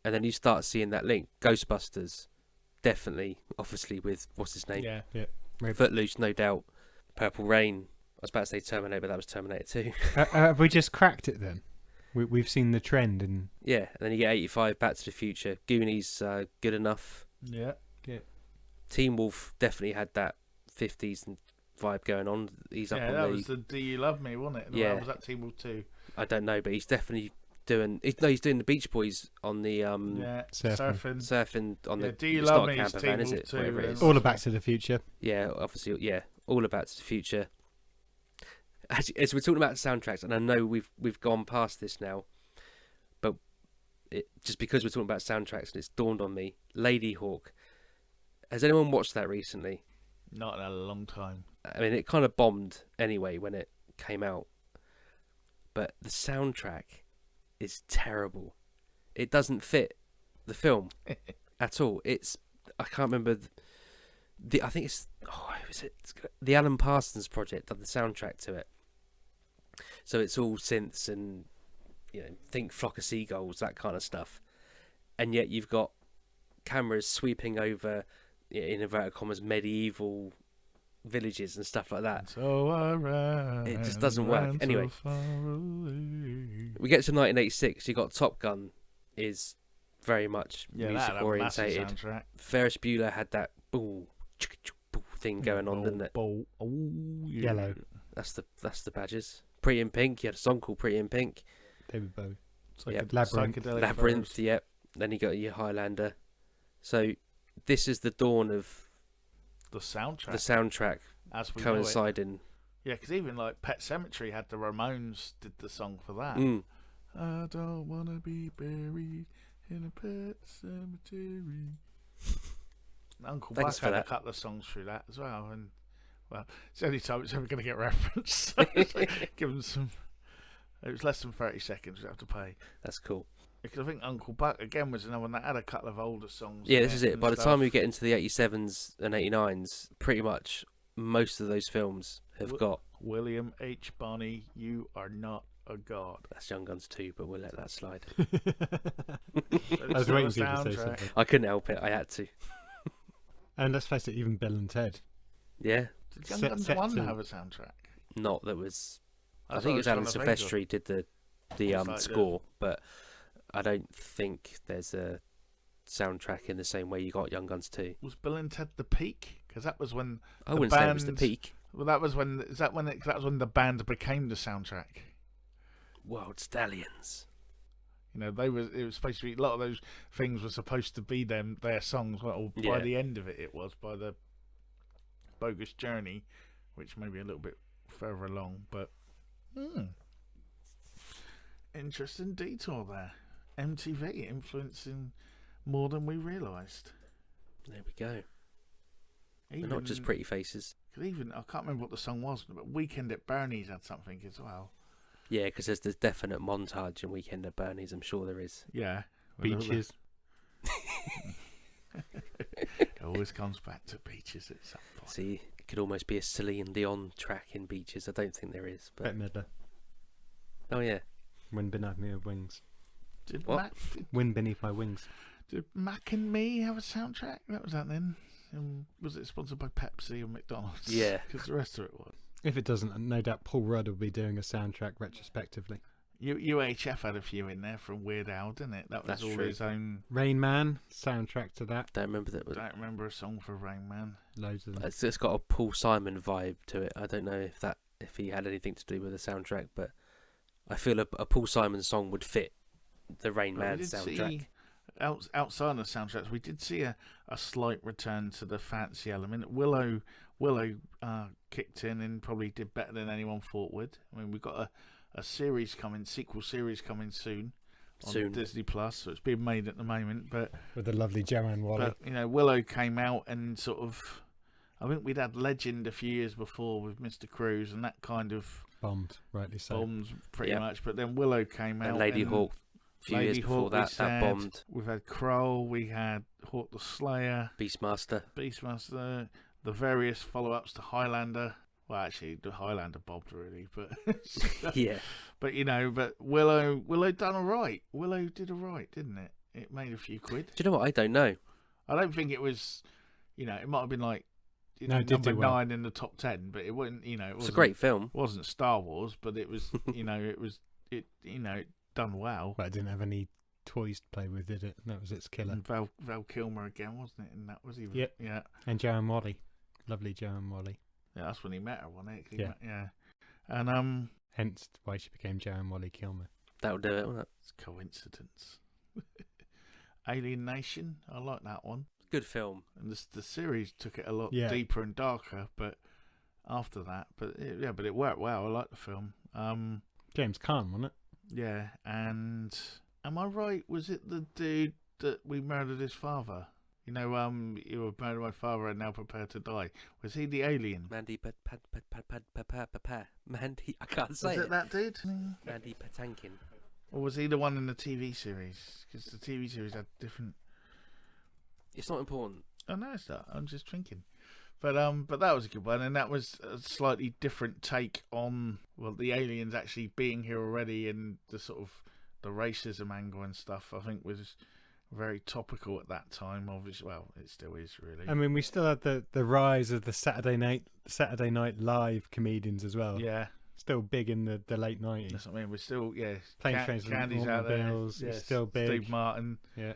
and then you start seeing that link. Ghostbusters, definitely, obviously with what's his name, Yeah. Maybe. Footloose, no doubt. Purple Rain. I was about to say Terminator, but that was Terminator 2. Have we just cracked it then? We've seen the trend in. Yeah, and then you get 85, Back to the Future, Goonies, Good Enough. Yeah. Teen Wolf definitely had that 50s and vibe going on. He's up Yeah, on that the. was the Do You Love Me, wasn't it? Yeah. Was that Team Wolf 2? I don't know, but he's definitely doing. He's doing the Beach Boys on the Yeah. Surfing. surfing on Yeah, the. Do You It's Love not Me a is camper Teen van, is Wolf it? 2, Whatever it and is. All of Back to the Future. Yeah, obviously, yeah. All about the future. As we're talking about soundtracks, and I know we've gone past this now, but just because we're talking about soundtracks, and it's dawned on me, Lady Hawk. Has anyone watched that recently? Not in a long time. I mean, it kind of bombed anyway when it came out, but the soundtrack is terrible. It doesn't fit the film at all. I can't remember I think it's the Alan Parsons Project done the soundtrack to it. So it's all synths and, you know, think Flock of Seagulls, that kind of stuff. And yet you've got cameras sweeping over, in inverted commas, medieval villages and stuff like that. So I ran. It just doesn't work. ran so Anyway. far away. We get to 1986. You got Top Gun, is very much Yeah, music that had a massive orientated. soundtrack. Ferris Bueller had that boo thing going on, didn't it? Oh, yeah. Yellow. That's the Badgers. Pretty in Pink. You had a song called Pretty in Pink. David Bowie. Yep. Labyrinth. Psychedelic Labyrinth. Forest. Yep. Then you got your Highlander. So this is the dawn of The soundtrack. the soundtrack as we know it. coinciding. Yeah, because even like Pet Sematary had the Ramones did the song for that. Mm. I don't want to be buried in a pet cemetery. Uncle Buck Thanks for had a that. couple of songs through that as well, and well, it's the only time it's ever going to get referenced. Give them some. It was less than 30 seconds we have to pay. That's cool. Because I think Uncle Buck again was another one that had a couple of older songs. Yeah, in this is it. and By the stuff. time we get into the 87s and 89s, pretty much most of those films have got. William H. Bonney, you are not a god. That's Young Guns 2, but we'll let that slide. I was waiting for you to say something. I couldn't help it. I had to. And let's face it, even Bill and Ted. Yeah. Did Young Set- Guns set 1 to- have a soundtrack? Not that was. I That's think what it was I Alan was trying to think of. Silvestri did the It's like, score, but I don't think there's a soundtrack in the same way you got Young Guns 2. Was Bill and Ted the peak? Because that was when I the wouldn't say it was the band- peak. Well, that was when. Is that when? That was when the band became the soundtrack. Wild Stallions. You know, they was. It was supposed to be. A lot of those things were supposed to be their songs. Well, by Yeah. the end of it, it was by the Bogus Journey, which may be a little bit further along. But interesting detour there. MTV influencing more than we realised. There we go. Even, Not just Pretty Faces. 'cause even I can't remember what the song was, but Weekend at Bernie's had something as well. Yeah, because there's the definite montage in Weekend at Bernie's. I'm sure there is. Yeah. Beaches. It always comes back to Beaches at some point. See, it could almost be a Celine Dion track in Beaches. I don't think there is. But Bette Midler. oh yeah, Wind beneath my wings. Did What? Matt, Wind beneath my wings. Did Mac and Me have a soundtrack? That was that then. Was it sponsored by Pepsi or McDonald's? Yeah. Because the rest of it was. If it doesn't, no doubt Paul Rudd will be doing a soundtrack retrospectively. UHF had a few in there from Weird Al, didn't it? That was That's all true. his own. Rain Man soundtrack to that. Don't remember that. I don't remember a song for Rain Man. Loads of them. It's got a Paul Simon vibe to it. I don't know if he had anything to do with the soundtrack, but I feel a Paul Simon song would fit the Rain But we Man did soundtrack. see, outside of the soundtracks, we did see a slight return to the fancy element. Willow kicked in and probably did better than anyone thought would. I mean, we've got a sequel series coming soon on Disney Plus, so it's being made at the moment. But With the lovely Joanne Wally. but Willow came out and sort of, I think we'd had Legend a few years before with Mr. Cruz, and that kind of Bombed, rightly so. bombed pretty Yep. much. But then Willow came out, And Lady Hawk, a few years before Hawk, that bombed. We've had Kroll, we had Hawk the Slayer, Beastmaster. Beastmaster, the various follow-ups to Highlander. Well, actually, the Highlander bombed really, but Yeah. but but Willow done all right. Willow did all right, didn't it? It made a few quid. Do you know what? I don't know. I don't think it was, it might have been like No, it did number do well. 9 in the top 10, but it wasn't. It It's a wasn't, great film. It wasn't Star Wars, but it was. It done well. But it didn't have any toys to play with, did it? That was its killer. And Val Kilmer again, wasn't it? And that was even. Yep. Yeah. And Joanne Wally. Lovely Joanne Wally. Yeah, that's when he met her, wasn't it? Yeah. Yeah. And Hence why she became Joanne Wally Kilmer. That'll do it. Won't it? it's coincidence. Alien Nation, I like that one. Good film. And the series took it a lot Yeah. deeper and darker, but after that, but it worked well. I like the film. James Caan, wasn't it? Yeah, and am I right? Was it the dude that we murdered his father? You have murdered my father and now prepare to die. Was he the alien? Mandy Mandy, I can't say Was it that dude? Mandy Patinkin. Or was he the one in the TV series? Because the TV series had different. It's not important. Oh no, it's not. I'm just drinking. But that was a good one, and that was a slightly different take on the aliens actually being here already, and the sort of the racism angle and stuff. I think was very topical at that time. Obviously, well, it still is really. I mean, we still had the rise of the Saturday Night Live comedians as well. Yeah, Still big in the late 90s. that's what I mean. We're still Planes, Trains and Candy's out there. Automobiles is still big. Steve Martin, Yeah.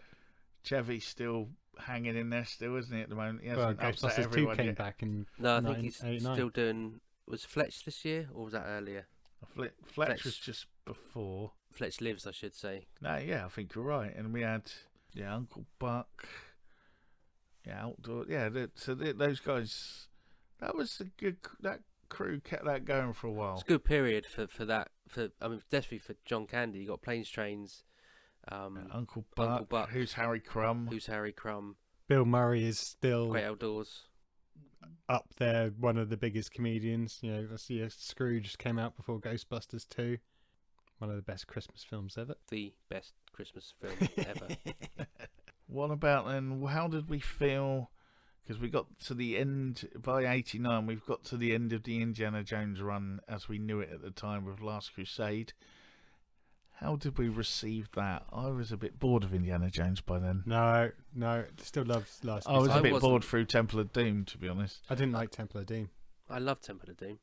Chevy's still hanging in there, still, isn't he? At the moment, he Well, hasn't upset Ghostbusters 2 everyone came yet. back in No, I think he's 89. still doing. Was Fletch this year or was that earlier? Fletch was just before. Fletch Lives, I should say. No, yeah, I think you're right. And we had, Uncle Buck. Yeah, Outdoor. Yeah, those guys. That was a good. That crew kept that going for a while. It's a good period for that. Definitely for John Candy. You got Planes, Trains. Uncle Buck. Who's Harry Crumb? Who's Harry Crumb? Bill Murray is still Great Outdoors. up there, one of the biggest comedians. I see Scrooge came out before Ghostbusters 2. One of the best Christmas films ever. The best Christmas film ever. What about then? How did we feel? Because we got to the end by '89. We've got to the end of the Indiana Jones run as we knew it at the time with Last Crusade. How did we receive that? I was a bit bored of Indiana Jones by then. No, still love Last I was Crusade. a bit wasn't. bored through Temple of Doom, to be honest. I didn't like Temple of Doom. I love Temple of Doom.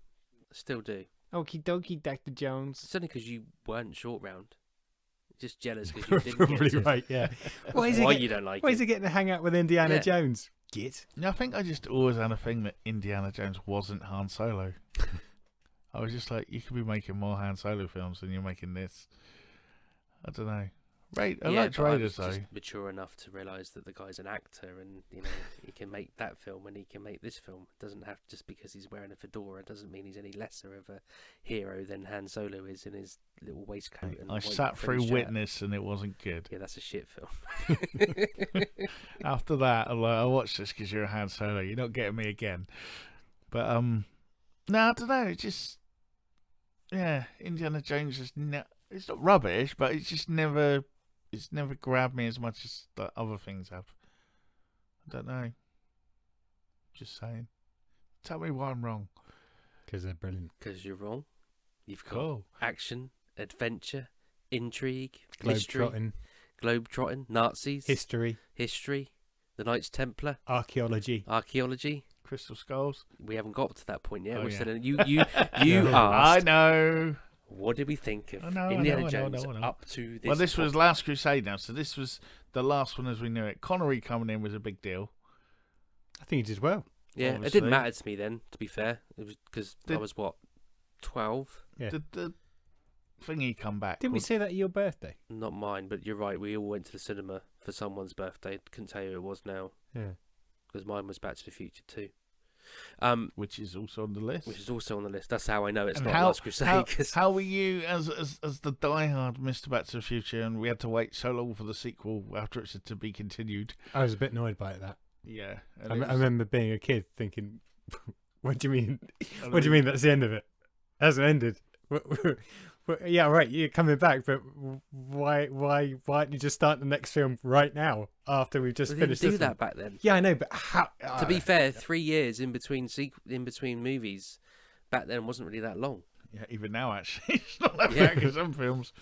I still do. Okie dokie, Dr. Jones. It's only because you weren't short round. Just jealous because you didn't get Probably to. right, yeah. Why is Why he you don't like Why it? is he getting to hang out with Indiana Yeah. Jones? Git. I think I just always had a thing that Indiana Jones wasn't Han Solo. I was just like, you could be making more Han Solo films than you're making this. I don't know. I liked but I Raiders was though. just mature enough to realise that the guy's an actor, and he can make that film and he can make this film. It doesn't have just because he's wearing a fedora doesn't mean he's any lesser of a hero than Han Solo is in his little waistcoat. And I white sat through frilly shirt. Witness and it wasn't good. Yeah, that's a shit film. After that, I'm like, I watched this because you're a Han Solo. You're not getting me again. But no, I don't know. It's just Indiana Jones is it's not rubbish, but it's never grabbed me as much as the other things have. I don't know. Just saying. Tell me why I'm wrong. Because they're brilliant. Because you're wrong. You've got Cool. action, adventure, intrigue, mystery, Globetrotting. globetrotting, Nazis, History, the Knights Templar, archaeology. archaeology. Crystal Skulls. We haven't got to that point yet. Oh, We're yeah. still in, you I asked, know. what did we think of I know, I Indiana know, I know, Jones I know. up to this Well, this was point? Last Crusade now, so this was the last one as we knew it. Connery coming in was a big deal. I think he did well. Yeah, it obviously. didn't matter to me then, to be fair. It was because I Did- was, what, 12? Yeah. Did the thingy come back? Didn't we say that at your birthday? Not mine, but you're right. We all went to the cinema for someone's birthday. Couldn't tell you who it was now, Yeah. because mine was Back to the Future too. Which is also on the list. Which is also on the list. That's how I know it's And not how, Last Crusade. how, 'Cause how were you as the diehard Mr. Back to the Future, and we had to wait so long for the sequel after it said to be continued? I was a bit annoyed by that. Yeah, I remember being a kid thinking, "What do you mean? and What do you mean that's the end of it? It hasn't ended." Yeah, right. You're coming back, but why don't you just start the next film right now after we've just they didn't finished do this that one? back then. Yeah, I know, but how? To be fair, 3 years in between movies back then wasn't really that long. Yeah, even now actually, it's not that Yeah. bad in some films.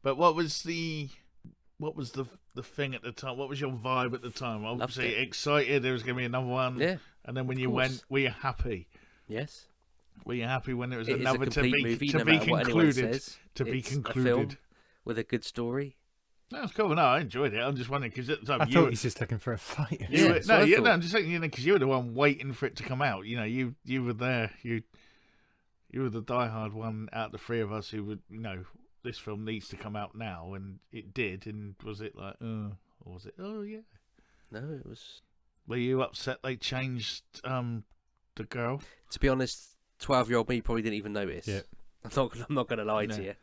But what was the thing at the time? What was your vibe at the time? Obviously it. excited. There was going to be another one. Yeah. And then when of you course. went, were you happy? Yes. Were you happy when there was It is a another complete movie, to no be matter what anyone concluded? says. To be It's a film concluded. with a good story. That's cool. No, I enjoyed it. I'm just wondering because at the time I you thought were, he's just looking for a fight. you Yeah, were, that's no, what I you, thought. no, I'm just saying, because you were the one waiting for it to come out. You were there. You were the diehard one out of the three of us who would, this film needs to come out now, and it did. And was it like, or was it, oh yeah? No, it was. Were you upset they changed the girl? To be honest, 12-year-old me probably didn't even notice. Yeah. I'm not going to lie No. to you. It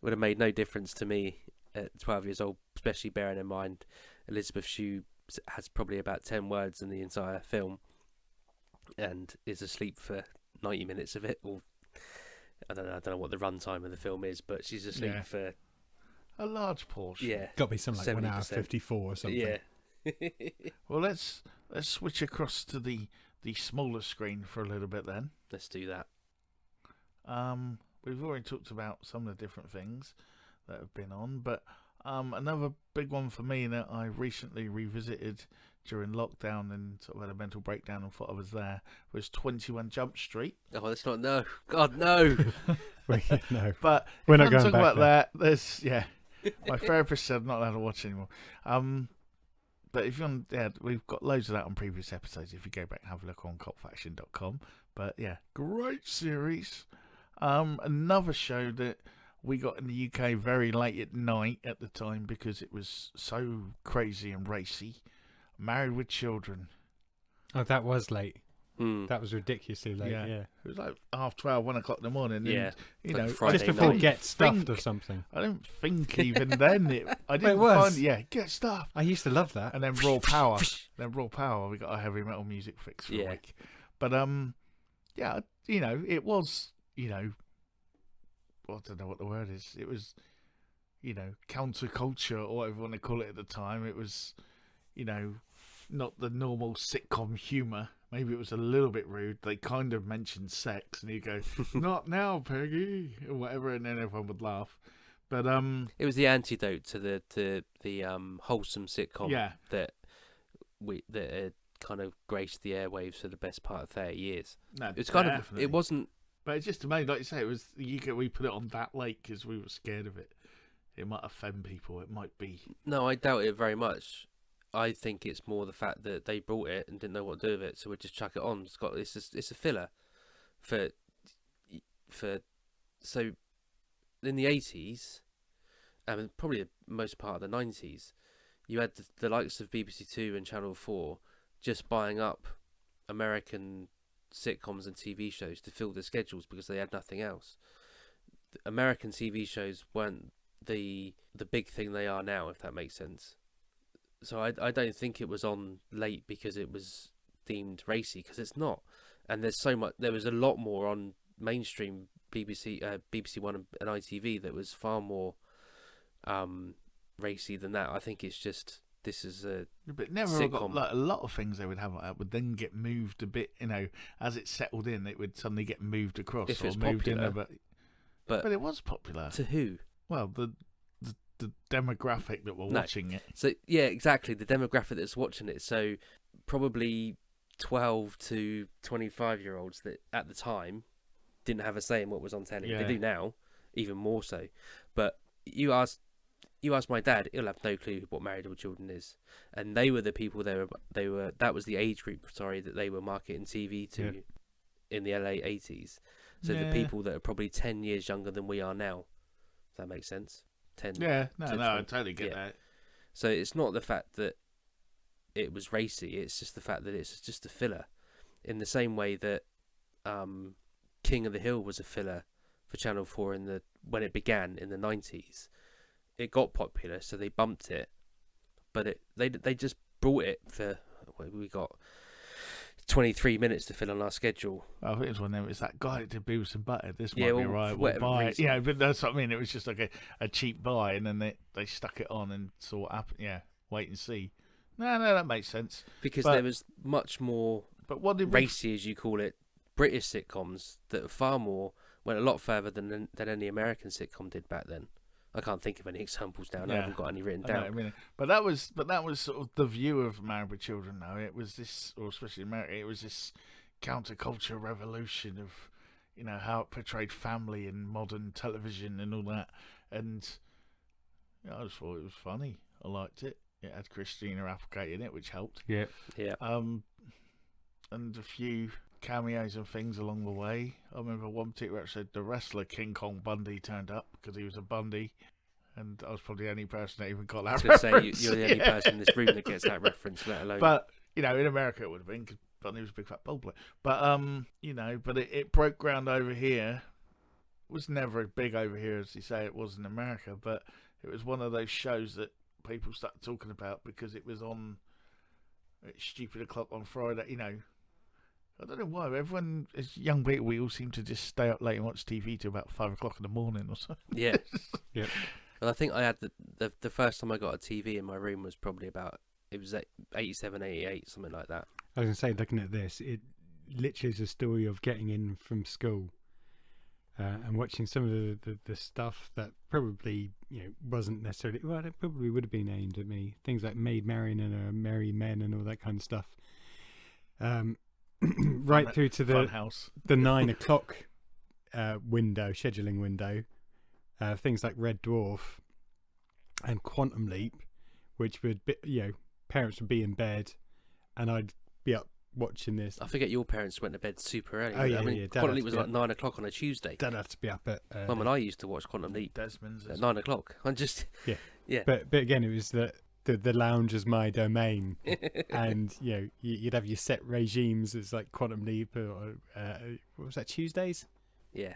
would have made no difference to me at 12 years old, especially bearing in mind Elizabeth Shue has probably about 10 words in the entire film and is asleep for 90 minutes of it. Or I don't know what the runtime of the film is, but she's asleep Yeah. for A large portion. Got to be something like 1 hour 70%. 54 or something. Yeah. Well, let's switch across to the smaller screen for a little bit then. Let's do that. We've already talked about some of the different things that have been on, but another big one for me that I recently revisited during lockdown and sort of had a mental breakdown and thought I was there was 21 Jump Street. Oh, let's not. No. God, no. No. But We're if not I'm going talking back about there. that. My therapist said I'm not allowed to watch anymore. But if you want, we've got loads of that on previous episodes. If you go back and have a look on cultfaction.com. But yeah, great series. Another show that we got in the UK very late at night at the time because it was so crazy and racy. Married with Children. Oh, that was late. Hmm. That was ridiculously late. Yeah. Yeah. It was like 12:30, 1 o'clock in the morning. Yeah. And, Like I Friday Just before night. Get Stuffed think- or something. I don't think even then I didn't was. find Get Stuffed. I used to love that. And then Raw Power. We got a heavy metal music fix for a Yeah. week. But it was, I don't know what the word is. It was, counterculture or whatever you want to call it at the time. It was, not the normal sitcom humour. Maybe it was a little bit rude. They kind of mentioned sex, and you go, "Not now, Peggy," or whatever, and then everyone would laugh. But It was the antidote to the wholesome sitcom yeah, that had kind of graced the airwaves for the best part of 30 years. no, It's kind of definitely. it wasn't. But it's just amazing, like you say, it was the UK. We put it on that late because we were scared of it. It might offend people. It might be. No, I doubt it very much. I think it's more the fact that they brought it and didn't know what to do with it, so we'd just chuck it on. It's a filler for so in the 80s and probably the most part of the 90s, you had the likes of BBC Two and Channel 4 just buying up American sitcoms and TV shows to fill their schedules because they had nothing else. American TV shows weren't the big thing they are now, if that makes sense. So I don't think it was on late because it was deemed racy, because it's not. And there was a lot more on mainstream BBC One and ITV that was far more racy than that. I think it's just this is a But never got sitcom. like a lot of things they would have like that would then get moved a bit. As it settled in, it would suddenly get moved across If or it's moved in. popular. But but it was popular. to who? Well, the the demographic that were No. watching it. So yeah, exactly, the demographic that's watching it. So probably 12 to 25-year-olds that at the time didn't have a say in what was on telly. Yeah. They do now, even more so. But you ask my dad, he'll have no clue what Married with Children is. And they were the people that was the age group, that they were marketing TV to in the LA 80s. So the Yeah. people that are probably 10 years younger than we are now. Does that make sense? 10. Yeah, no, to I 20. totally get Yeah. that. So it's not the fact that it was racy, it's just the fact that it's just a filler. In the same way that King of the Hill was a filler for Channel 4 when it began in the 90s. It got popular, so they bumped it. But they just brought it for... We got 23 minutes to fill on our schedule. I think it was when there was that guy that did Beavis and Butthead. This Yeah, might be well, right. for We'll whatever buy it. reason. Yeah, but that's what I mean. It was just like a cheap buy, and then they stuck it on and saw what happened. Yeah, wait and see. No, that makes sense. Because But- there was much more But what did we... racy, as you call it, British sitcoms that went a lot further than any American sitcom did back then. I can't think of any examples now. I Yeah. haven't got any written I know what I down. mean. But that was sort of the view of Married with Children. Though it was this, or especially America, it was this counterculture revolution of, how it portrayed family in modern television and all that. And I just thought it was funny. I liked it. It had Christina Applegate in it, which helped. Yeah. Yeah. And a few cameos and things along the way. I remember one particular episode, the wrestler King Kong Bundy turned up because he was a Bundy, and I was probably the only person that even got I that was going to say, reference. you're the only Yeah. person in this room that gets that reference, let alone... But in America it would have been because Bundy was a big fat bald boy. But but it broke ground over here. It was never as big over here as you say it was in America, but it was one of those shows that people started talking about because it was on at stupid o'clock on Friday. I don't know why. Everyone, as young people, we all seem to just stay up late and watch TV till about 5 o'clock in the morning or something. Yeah. Yep. And I think I had the first time I got a TV in my room was probably it was 87, 88, something like that. I was going to say, looking at this, it literally is a story of getting in from school and watching some of the stuff that probably wasn't necessarily... Well, it probably would have been aimed at me. Things like Maid Marian and Merry Men and all that kind of stuff. Right through to Funhouse. the 9 o'clock scheduling window. Things like Red Dwarf and Quantum Leap, which would be, parents would be in bed and I'd be up watching this. I forget your parents went to bed super early. Oh, yeah, I mean, yeah, Dad Quantum had Leap to was be like up. 9 o'clock on a Tuesday. Don't have to be up at Mum and I used to watch Quantum Leap Desmond's. at 9 o'clock. I'm just... Yeah. Yeah. But again, it was the lounge is my domain, and you'd have your set regimes. It's like Quantum Leap or what was that, Tuesdays? Yeah.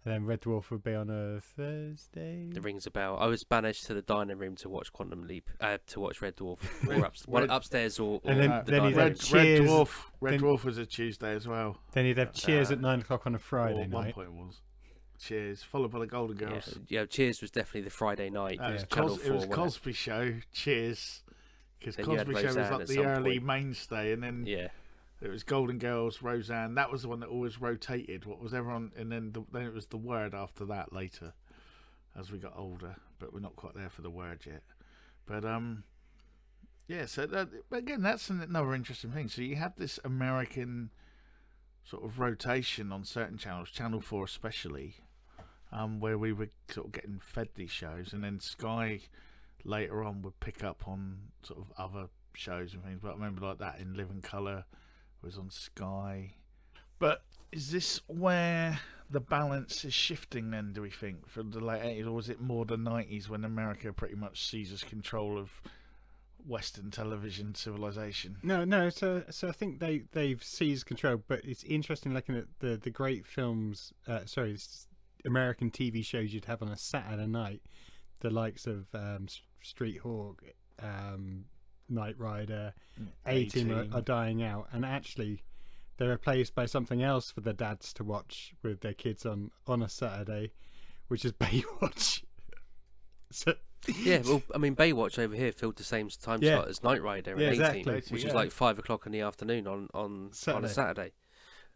And then Red Dwarf would be on a Thursday. It rings a bell. I was banished to the dining room to watch Quantum Leap, to watch Red Dwarf, or Red- upstairs or And then- the then dining he'd room. have Red Cheers. Red Dwarf was a Tuesday as well. Then you'd have Cheers Uh, at 9 o'clock on a Friday Or at one night. point it was. Cheers, followed by the Golden Girls. Yeah, Cheers was definitely the Friday night. It was, Channel it 4, was wasn't Cosby Show. Cheers, because Then you had Cosby Show was Roseanne like at the some early point. mainstay, and then Yeah. it was Golden Girls, Roseanne. That was the one that always rotated. What was everyone? And then then it was The Word after that later, as we got older. But we're not quite there for The Word yet. But yeah. So but again, that's another interesting thing. So you had this American sort of rotation on certain channels, Channel 4 especially, where we were sort of getting fed these shows, and then Sky later on would pick up on sort of other shows and things. But I remember like that in Living Colour was on Sky. But is this where the balance is shifting then, do we think, from the late 80s, or was it more the 90s when America pretty much seizes control of Western television civilization? No. So I think they've seized control, but it's interesting looking at the great films. American TV shows you'd have on a Saturday night, the likes of Street Hawk, Knight Rider, A-Team are dying out, and actually they're replaced by something else for the dads to watch with their kids on a Saturday, which is Baywatch. So Yeah, well, I mean, Baywatch over here filled the same time Yeah. slot as Knight Rider and Yeah, A-Team, exactly. which Yeah. was like 5 o'clock in the afternoon on a Saturday. Saturday.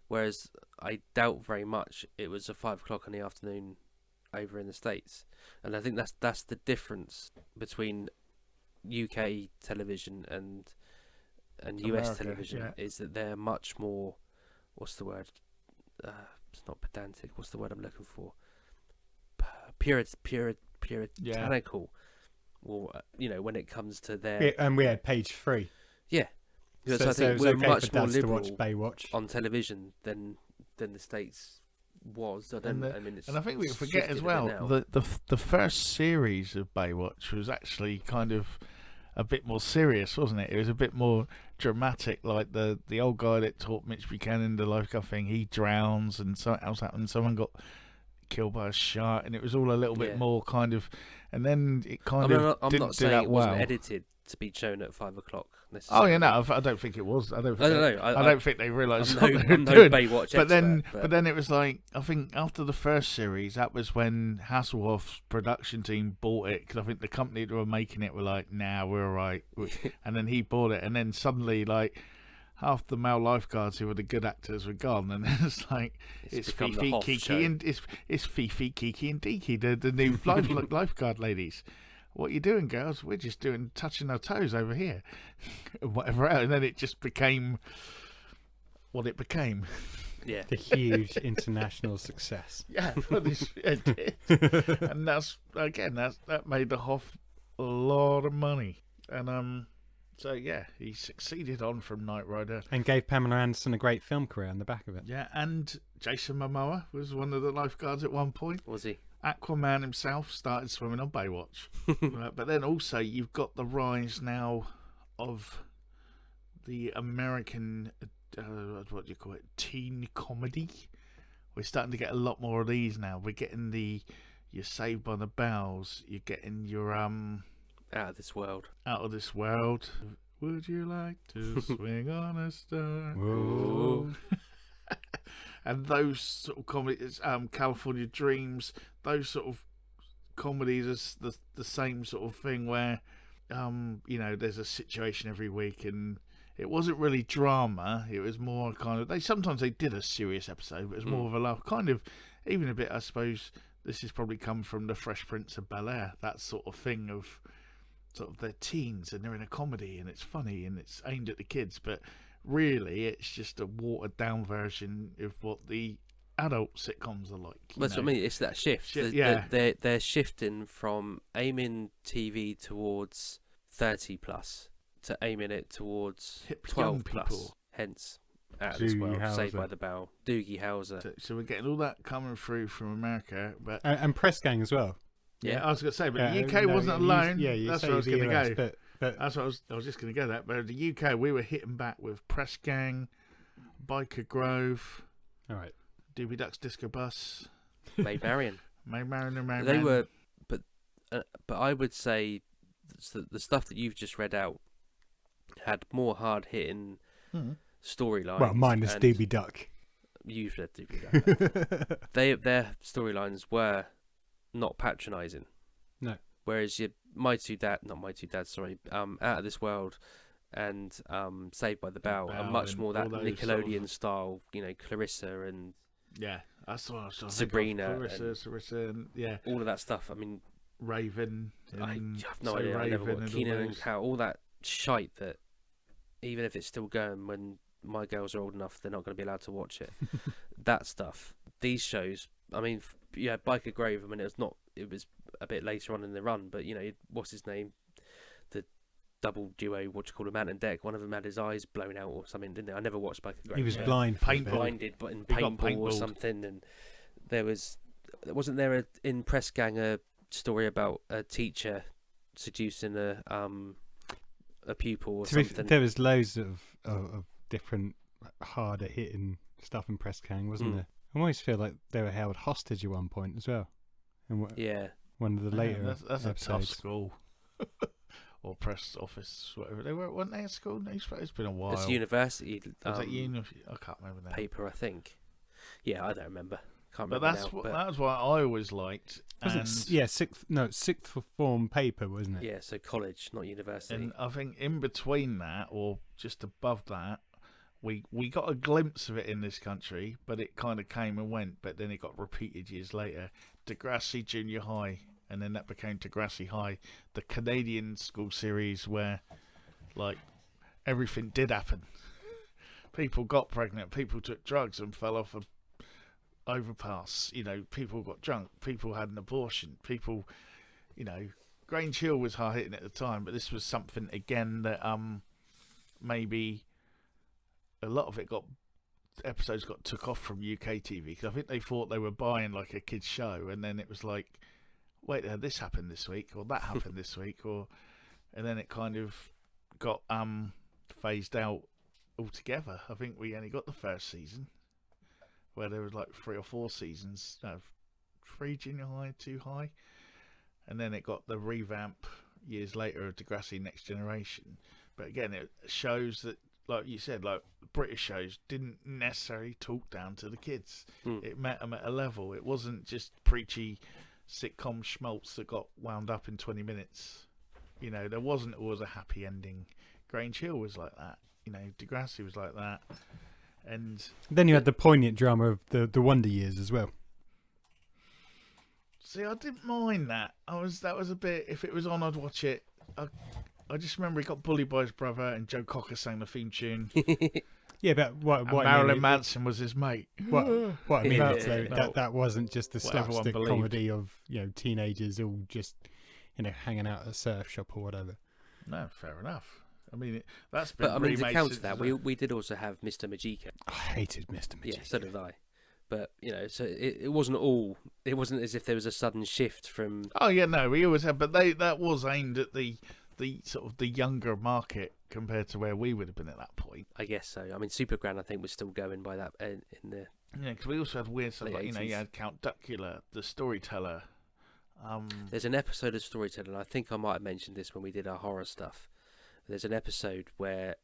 Whereas I doubt very much it was a 5 o'clock in the afternoon over in the States, and I think that's the difference between UK television and US America, television, yeah. is that they're much more, what's the word? It's not pedantic. What's the word I'm looking for? Puritanical. Or when it comes to their Yeah, and we had Page 3. yeah. Because I So think it was we're okay much for more dads to liberal watch Baywatch. on television than the States was. I don't. I mean, it's, And I think we it's forget shifted as a bit well now. the first series of Baywatch was actually kind of a bit more serious, wasn't it? It was a bit more dramatic. Like the old guy that taught Mitch Buchanan the lifeguard thing, he drowns, and something else happened. Someone got killed by a shark, and it was all a little bit Yeah. more kind of. And then it I'm kind of not, I'm didn't not do saying that it wasn't well. edited to be shown at 5 o'clock. Oh Necessarily. yeah, no, I don't think it was. I don't I think. don't know. I don't think they realised I'm what no, they were I'm no doing. Baywatch But then, expert, but then it was like, I think after the first series, that was when Hasselhoff's production team bought it, because I think the company that were making it were like, "Nah, we're all right." And then he bought it, and then suddenly, like, half the male lifeguards who were the good actors were gone, and it's like it's become the Fifi, Hoff Kiki, show. and it's Fifi, Kiki, and Deeki, the new lifeguard ladies. What are you doing, girls? We're just touching our toes over here, whatever else. And then it just became what it became. Yeah. The huge international success. Yeah, it did. And that made the Hoff a lot of money. And so yeah, he succeeded on from Knight Rider. And gave Pamela Anderson a great film career on the back of it. Yeah, and Jason Momoa was one of the lifeguards at one point. Was he? Aquaman himself started swimming on Baywatch. But then also you've got the rise now of the American, what do you call it, teen comedy. We're starting to get a lot more of these now. We're getting you're Saved by the Bells. You're getting your Out of this world. Out of This World. Would you like to swing on a star? Whoa. And those sort of comedies, California Dreams, those sort of comedies is the same sort of thing where, there's a situation every week, and it wasn't really drama. It was more kind of sometimes they did a serious episode, but it was more of a laugh, kind of even a bit. I suppose this has probably come from the Fresh Prince of Bel-Air, that sort of thing of sort of they're teens and they're in a comedy and it's funny and it's aimed at the kids, but really it's just a watered down version of what the adult sitcoms are like. That's what I mean. It's that shift. Yeah. They're shifting from aiming TV towards 30 plus to aiming it towards Hip 12 young plus. people. Hence, Out of This Doogie World, Saved Howser. by the Bell, Doogie Howser. So we're getting all that coming through from America, but And Press Gang as well. yeah, I was going to say, but the Yeah, UK no, wasn't you- alone. Yeah, you that's say where I was the going to US, go. But That's what I was just going to go that. But the UK, we were hitting back with Press Gang, Biker Grove, all right. Doobie Ducks Disco Bus, Maid Marian. May Mariner, May They were, but I would say the stuff that you've just read out had more hard hitting storylines. Well, minus and Doobie Duck. You've read Doobie Duck. Their storylines were not patronising. No. Whereas Out of This World and Saved by the Bell are Bell much and more that all those Nickelodeon sort of- style, Clarissa and Yeah, that's what I was trying to Sabrina think of. Clarissa, and yeah, all of that stuff. I mean, Raven. I and have no So idea. I never Raven watched and all Keenan and those. Cal, all that shite that even if it's still going when my girls are old enough, they're not going to be allowed to watch it. That stuff. These shows, I mean, Biker Grove, I mean, it was a bit later on in the run, but, what's his name? The double duo, what do you call it, Mountain Deck, one of them had his eyes blown out or something, didn't they? I never watched Biker Grove. He was Yeah. blind. for a bit. blinded, but in He got paintball or paintballed. something, and wasn't there in Press Gang a story about a teacher seducing a pupil or To be something? there was loads of different harder hitting stuff in Press Gang, wasn't Mm. there? I always feel like they were held hostage at one point as well. And Yeah. one of the Yeah, later that's a tough episodes. school. Or press office, whatever they weren't they at school? No, it's been a while. It's university Was that I can't remember now. paper, I think. Yeah, I don't remember. Can't But remember now. that's what I always liked. Wasn't And, sixth form paper, wasn't it? yeah, so college, not university. and I think in between that, or just above that, we got a glimpse of it in this country, but it kind of came and went. But then it got repeated years later. Degrassi Junior High, and then that became Degrassi High, the Canadian school series where, like, everything did happen. People got pregnant, people took drugs and fell off a overpass. You know, people got drunk, people had an abortion, people, you know, Grange Hill was hard hitting at the time, but this was something again that maybe a lot of episodes got took off from UK TV because I think they thought they were buying like a kids show, and then it was like, wait, this happened this week or that happened this week, and then it kind of got phased out altogether. I think we only got the first season where there was like 3 or 4 seasons, 3 junior high, 2 high, and then it got the revamp years later of Degrassi Next Generation. But again, it shows that, like you said, like British shows didn't necessarily talk down to the kids. It met them at a level. It wasn't just preachy sitcom schmaltz that got wound up in 20 minutes. You know, there wasn't always a happy ending. Grange Hill was like that. You know, Degrassi was like that. And then you had the poignant drama of the Wonder Years as well. see, I didn't mind that. That was a bit. If it was on, I'd watch it. I just remember he got bullied by his brother, and Joe Cocker sang the theme tune. Yeah, but what And I Marilyn mean, Manson was his mate. what I mean, Yeah. that wasn't just the What everyone slapstick believed. comedy of, you know, teenagers all just, you know, hanging out at a surf shop or whatever. No, fair enough. I mean, that's been But I mean, to remade counter since that, we did also have Mr. Majika. I hated Mr. Magic. Yeah, so did I. But you know, so it wasn't all. It wasn't as if there was a sudden shift from. Oh yeah, no, we always had, but that was aimed at the sort of the younger market compared to where we would have been at that point. I guess so. I mean, Supergran, I think, was still going by that in the. Yeah, because we also had weird stuff Late like, you know, 80s. you had Count Duckula, the storyteller. There's an episode of Storytelling. I think I might have mentioned this when we did our horror stuff. There's an episode where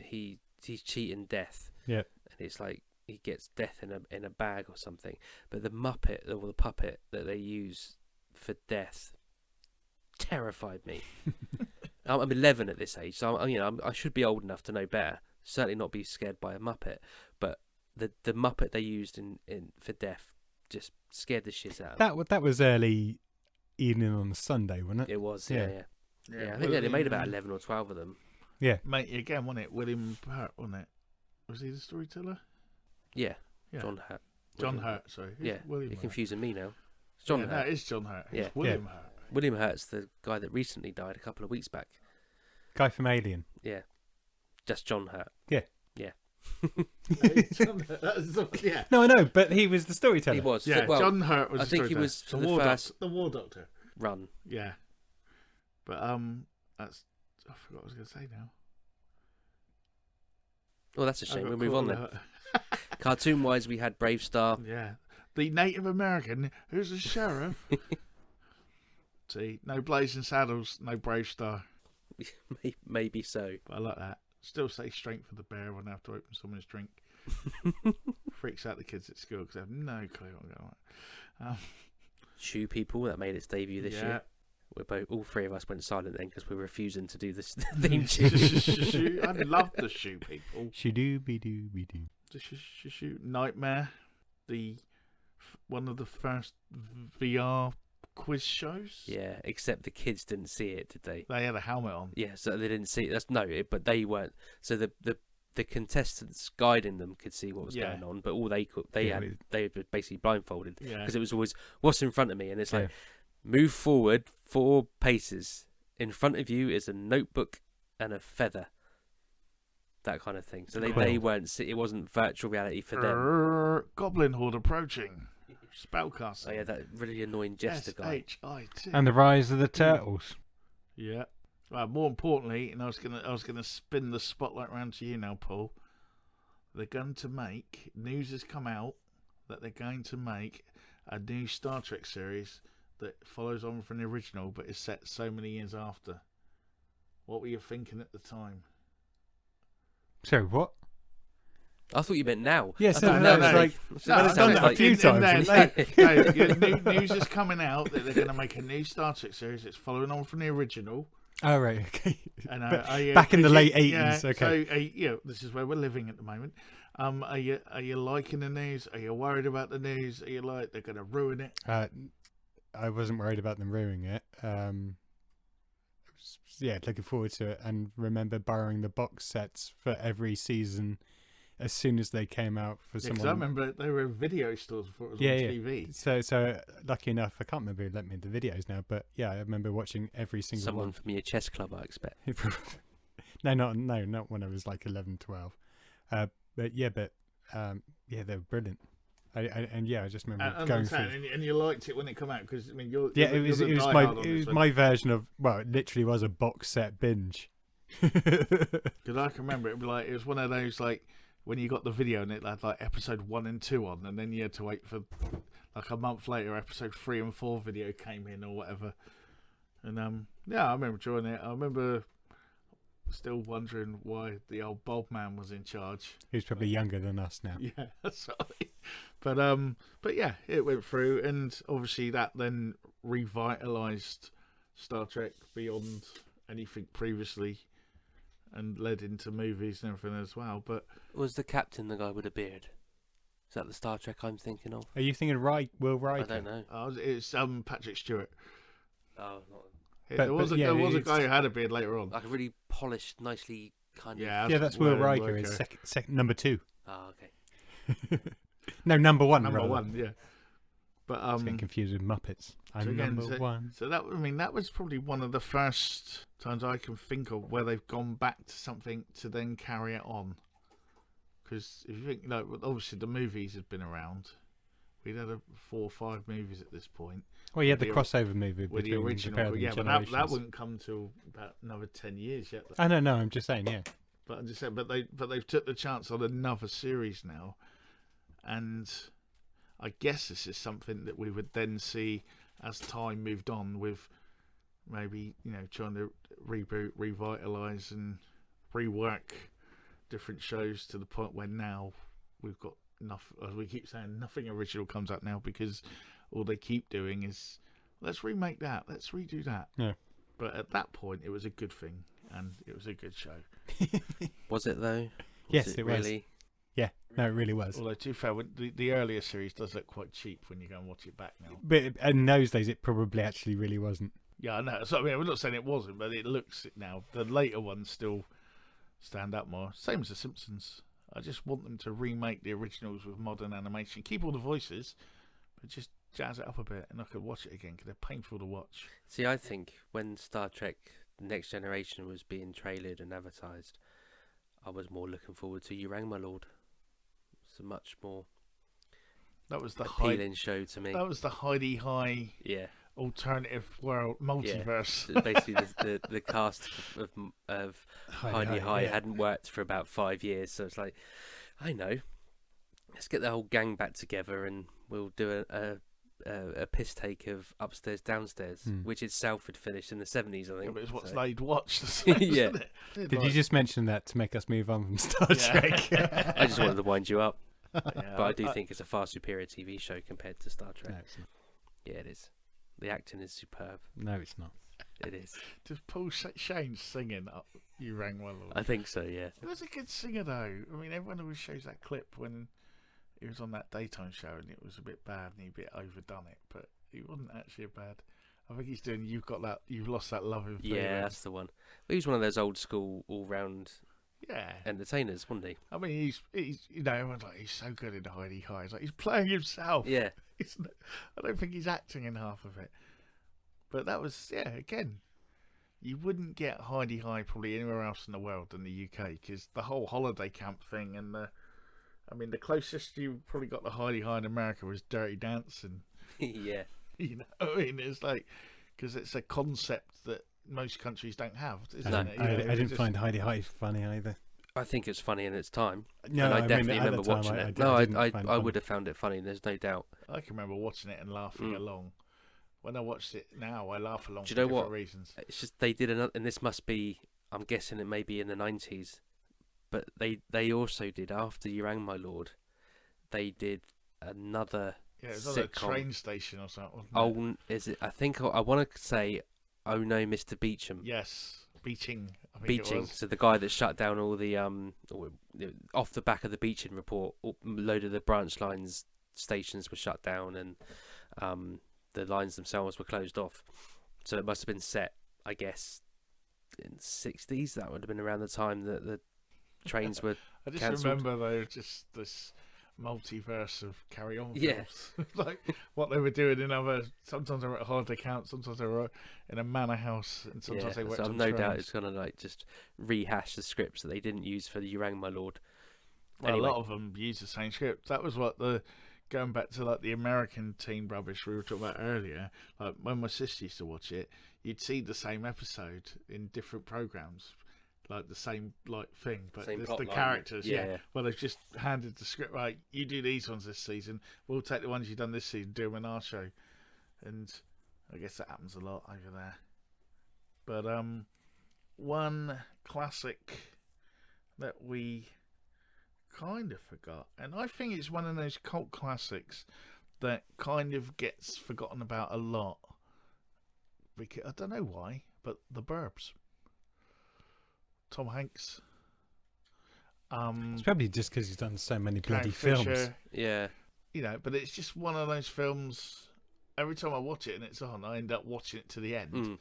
he's cheating death. Yeah. And it's like he gets death in a bag or something. But the Muppet or the puppet that they use for death terrified me. I'm 11 at this age, so I should be old enough to know better. Certainly not be scared by a Muppet. But the Muppet they used in for death just scared the shit out of me. That was early evening on a Sunday, wasn't it? It was, Yeah. yeah. I think they made about 11 or 12 of them. Yeah. Mate, again, wasn't it? William Hurt, wasn't it? Was he the storyteller? Yeah, Yeah. John Hurt. John Hurt, sorry. Who's Yeah, William you're Hurt? confusing me now. It's John Yeah, Hurt. no, it is John Hurt. Yeah. It's William Hurt. William Hurt's the guy that recently died a couple of weeks back. Guy from Alien. Yeah, just John Hurt. yeah. No, I know, but he was the storyteller. He was. Yeah, well, John Hurt was I the think he storyteller. was for the the war first the War Doctor. run. Yeah. But that's I forgot what I was going to say now. Well, that's a I shame. got We'll move caught on in then. the- Cartoon-wise, we had Brave Star. Yeah. The Native American who's a sheriff. See, no Blazing Saddles, no Brave Star. Maybe so. But I like that. Still say strength for the bear when I have to open someone's drink. Freaks out the kids at school because they have no clue what I'm going on. Shoe People, that made its debut this year. All 3 of us went silent then because we were refusing to do this theme tune. I love the Shoe People. Shoo-doo-be-doo-be-doo. The Shoe Nightmare, one of the first VR quiz shows. Yeah, except the kids didn't see it, did they? They had a helmet on. Yeah, so they didn't see it. But they weren't. So the contestants guiding them could see what was Yeah. going on, but all they could, they were basically blindfolded Yeah. because it was always what's in front of me, and it's like Yeah. move forward 4 paces. In front of you is a notebook and a feather. That kind of thing. So they Cool. weren't. It wasn't virtual reality for them. Goblin Horde approaching. Spellcaster. Oh yeah, that really annoying jester guy. SHIT. And the Rise of the Turtles. Yeah. Well, more importantly, and I was gonna spin the spotlight round to you now, Paul. They're going to make news has come out that they're going to make a new Star Trek series that follows on from the original, but is set so many years after. What were you thinking at the time? So what? I thought you meant now. Yes, I thought no, that no. was Well, that I've done sounds that a few times. News is coming out that they're going to make a new Star Trek series. It's following on from the original. Oh, right, okay. And But back in the late 80s, yeah, okay. So this is where we're living at the moment. Are you liking the news? Are you worried about the news? Are you like they're going to ruin it? I wasn't worried about them ruining it. Yeah, looking forward to it, and remember borrowing the box sets for every season as soon as they came out for Because someone. I remember they were in video stores before it was Yeah, on yeah. TV. So lucky enough, I can't remember who let me the videos now, but yeah, I remember watching every single Someone one. from your chess club, I expect. Not when I was like 11, 12. But yeah, they were brilliant. I just remember And going I'm through. saying, and you liked it when it came out because I mean you're Yeah, you're it the was diehard on this it was one. my version of, well, it literally was a box set binge. Because I can remember it was one of those like when you got the video and it had like episode 1 and 2 on, and then you had to wait for like a month later episode 3 and 4 video came in or whatever. And I remember enjoying it. I remember still wondering why the old Bob man was in charge. He was probably younger than us now. Yeah, that's right. But yeah, it went through, and obviously that then revitalized Star Trek beyond anything previously, and led into movies and everything as well. But Was the captain the guy with a beard? Is that the Star Trek I'm thinking of? Are you thinking Will Riker? I don't know. it's Patrick Stewart. Oh, not There was a it's- guy who had a beard later on. like a really polished, nicely kind of. Yeah, Yeah, that's Will Riker. Is second number 2. Oh, okay. No, number 1. number rather. 1. Yeah, but I was getting confused with Muppets. I'm so again, number 1. So that was probably one of the first times I can think of where they've gone back to something to then carry it on. Because if you think, obviously the movies had been around. We'd had 4 or 5 movies at this point. Well, you had the the- crossover movie With the between original, pair of but them, yeah, but that Generations. wouldn't come till about another 10 years yet. I don't know. I'm just saying, yeah. But I'm just saying, but they've took the chance on another series now, and I guess this is something that we would then see as time moved on, with maybe trying to reboot, revitalize, and rework different shows to the point where now we've got enough. As we keep saying, nothing original comes out now because all they keep doing is let's remake that, let's redo that. Yeah. But at that point, it was a good thing, and it was a good show. Was it though? Yes, it was. really? Yeah, no, it really was. Although, to be fair, the earlier series does look quite cheap when you go and watch it back now. But in those days, it probably actually really wasn't. Yeah, I know. So, I mean, we're not saying it wasn't, but it looks it now. The later ones still stand up more. Same as The Simpsons. I just want them to remake the originals with modern animation. Keep all the voices, but just jazz it up a bit, and I could watch it again because they're painful to watch. See, I think when Star Trek Next Generation was being trailered and advertised, I was more looking forward to You Rang My Lord. It's a much more That was the appealing show to me. That was the Heidi High Yeah, alternative world multiverse. So basically the cast of Heidi High yeah. hadn't worked for about 5 years, so it's like, I know, let's get the whole gang back together and we'll do a piss take of Upstairs Downstairs, which itself had finished in the 70s, I Yeah, think. but it's what so. Slade watched. Yeah. Isn't it? Did you just mention that to make us move on from Star Trek? I just wanted to wind you up, Yeah, but I do think it's a far superior TV show compared to Star Trek. No, it's not. Yeah, it is. The acting is superb. No, it's not. It is. Does Paul Shane singing up You Rang My Lord? I think so, yeah. He was a good singer, though. I mean, everyone always shows that clip when he was on that daytime show and it was a bit bad and he a bit overdone it, but he wasn't actually a bad. I think he's doing You've Lost That Love in Yeah, Feeling. that's the one. Well, he was one of those old school all-round Yeah. entertainers, wasn't he? I mean, he's everyone's like, he's so good in Heidi High. It's like, he's playing himself. Yeah. I don't think he's acting in half of it. But that was, again, you wouldn't get Heidi High probably anywhere else in the world than the UK, because the whole holiday camp thing and the closest you probably got to Heidi High in America was Dirty Dancing. Yeah. You know, I mean, it's like, because it's a concept that most countries don't have, isn't No, it? I You know, didn't just- find Heidi High funny either. I think it's funny in its time. No, and I I mean, definitely at the remember time, watching I it. didn't find it I funny. would have found it funny, there's no doubt. I can remember watching it and laughing along. When I watched it now, I laugh along Do you for know different what? reasons. It's just they did another, and this must be, I'm guessing it may be in the 90s, but they also did, after You Rang My Lord, they did another Yeah, it was on a sitcom. train station or something, wasn't it? Oh, is it? I think I want to say, Oh No, Mr. Beecham. Yes, Beaching. I think it Beeching. was. So the guy that shut down all the off the back of the Beeching report, a load of the branch lines stations were shut down, and the lines themselves were closed off. So it must have been set, I guess, in the 60s. That would have been around the time that the trains were I just cancelled. remember they were just this multiverse of Carry On Yeah. films. Like what they were doing in other. Sometimes they were at Holiday Camp, sometimes they were in a manor house, and sometimes they worked so on I've no doubt trains. it's gonna like just rehash the scripts that they didn't use for the You Rang My Lord. Well, Anyway. a lot of them use the same script. That was what going back to like the American teen rubbish we were talking about earlier. Like when my sister used to watch it, you'd see the same episode in different programs, like the same like thing, but Same it's plot the line. characters. Yeah, Yeah. yeah. Well, they've just handed the script. Right, you do these ones this season. We'll take the ones you've done this season, do them in our show, and I guess that happens a lot over there. But one classic that we kind of forgot, and I think it's one of those cult classics that kind of gets forgotten about a lot, because I don't know why, but The Burbs, Tom Hanks, It's probably just because he's done so many Carrie bloody films. Fisher, Yeah. you know, but it's just one of those films. Every time I watch it and it's on, I end up watching it to the end, Mm.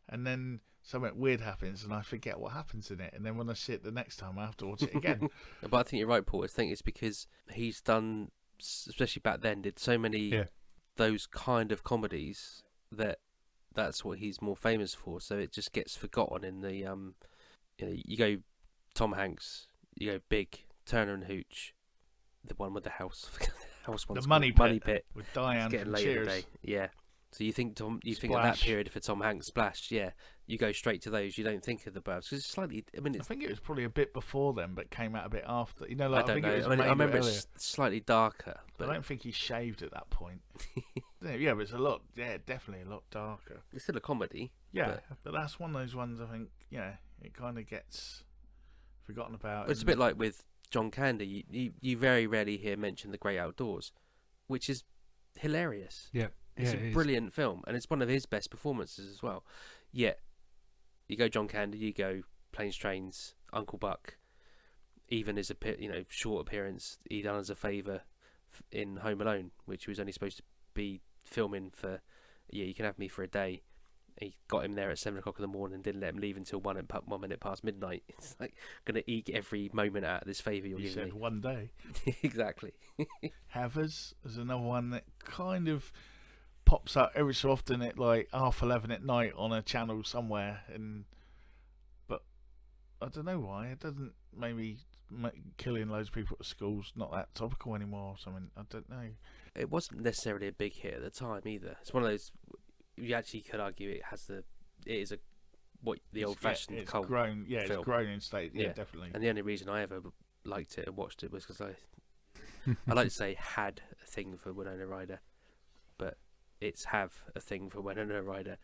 and then something weird happens and I forget what happens in it, and then when I see it the next time, I have to watch it again. But I think you're right, Paul. I think it's because he's done, especially back then, did so many Yeah. those kind of comedies that's what he's more famous for. So it just gets forgotten in the you go Tom Hanks, you go Big, Turner and Hooch, the one with the house, house one's The called Money Pit. Pit. With Diane It's getting from late in the Cheers. day, yeah. So you think think at that Splash. period for Tom Hanks, Splash, yeah, you go straight to those. You don't think of the Burbs because it's slightly. I mean, I it's think it was probably a bit before then, but came out a bit after. You know, like, I don't think know. it was I mean, I made remember earlier. it's slightly darker, I but don't think he shaved at that point. Yeah, but it's a lot. Yeah, definitely a lot darker. it's still a comedy. Yeah, but that's one of those ones. I think. Yeah, it kind of gets forgotten about. It's a bit like with John Candy. You very rarely hear mentioned The Great Outdoors, which is hilarious. Yeah, It's yeah, a it is. brilliant film, and it's one of his best performances as well. Yet, you go John Candy, you go Planes, Trains, Uncle Buck, even his short appearance he done as a favour in Home Alone, which he was only supposed to be filming for. Yeah, you can have me for a day. He got him there at 7 o'clock in the morning and didn't let him leave until 1 minute past midnight. It's like gonna eke every moment out of this favour you're you giving said me. one day. Exactly. Havers is another one that kind of pops up every so often at like 11:30 at night on a channel somewhere, but I don't know why it doesn't. Maybe killing loads of people at schools not that topical anymore or something. I don't know. It wasn't necessarily a big hit at the time either. It's one of those you actually could argue it is what the old fashioned it's cult. grown. Yeah, film. it's grown in state. Yeah, Yeah. definitely. And the only reason I ever liked it and watched it was because I like to say had a thing for Winona Ryder, but it's have a thing for Winona Ryder.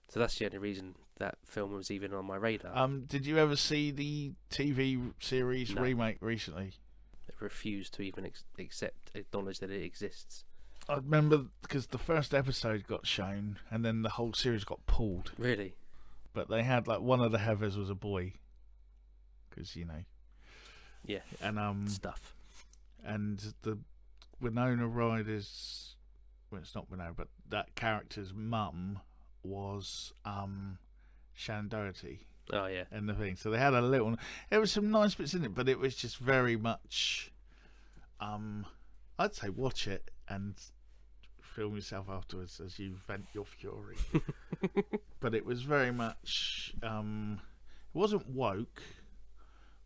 So that's the only reason that film was even on my radar. Did you ever see the TV series No. remake recently? I refused to even acknowledge that it exists. I remember because the first episode got shown and then the whole series got pulled. Really? But they had like one of the Heathers was a boy, because Yeah. and Stuff. and the Winona Ryder's, well, it's not Winona, but that character's mum was Shannon Doherty Oh yeah. and the thing. So they had a little. There was some nice bits in it, but it was just very much. I'd say watch it and film yourself afterwards as you vent your fury. But it was very much. It wasn't woke,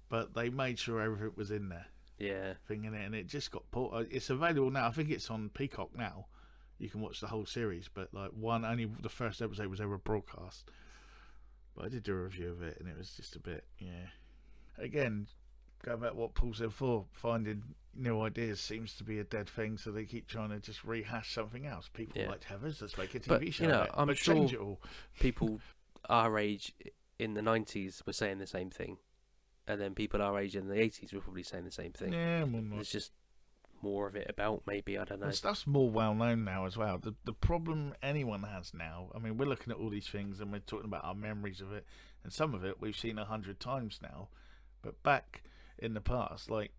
but they made sure everything was in there. Yeah. Thing in it, and it just got put. It's available now. I think it's on Peacock now. You can watch the whole series, but like only the first episode was ever broadcast. But I did do a review of it, and it was just a bit, yeah. Again, go back to what Paul said before. Finding new ideas seems to be a dead thing, so they keep trying to just rehash something else. People Yeah. like Heathers, let's make a TV But, show. you know, of it, I'm but sure- change it all. People our age in the 90s were saying the same thing, and then people our age in the 80s were probably saying the same thing. Yeah, more than There's just more of it about, maybe, I don't know. And stuff's more well known now as well. The problem anyone has now, I mean, we're looking at all these things and we're talking about our memories of it, and some of it we've seen 100 times now. But back in the past. Like,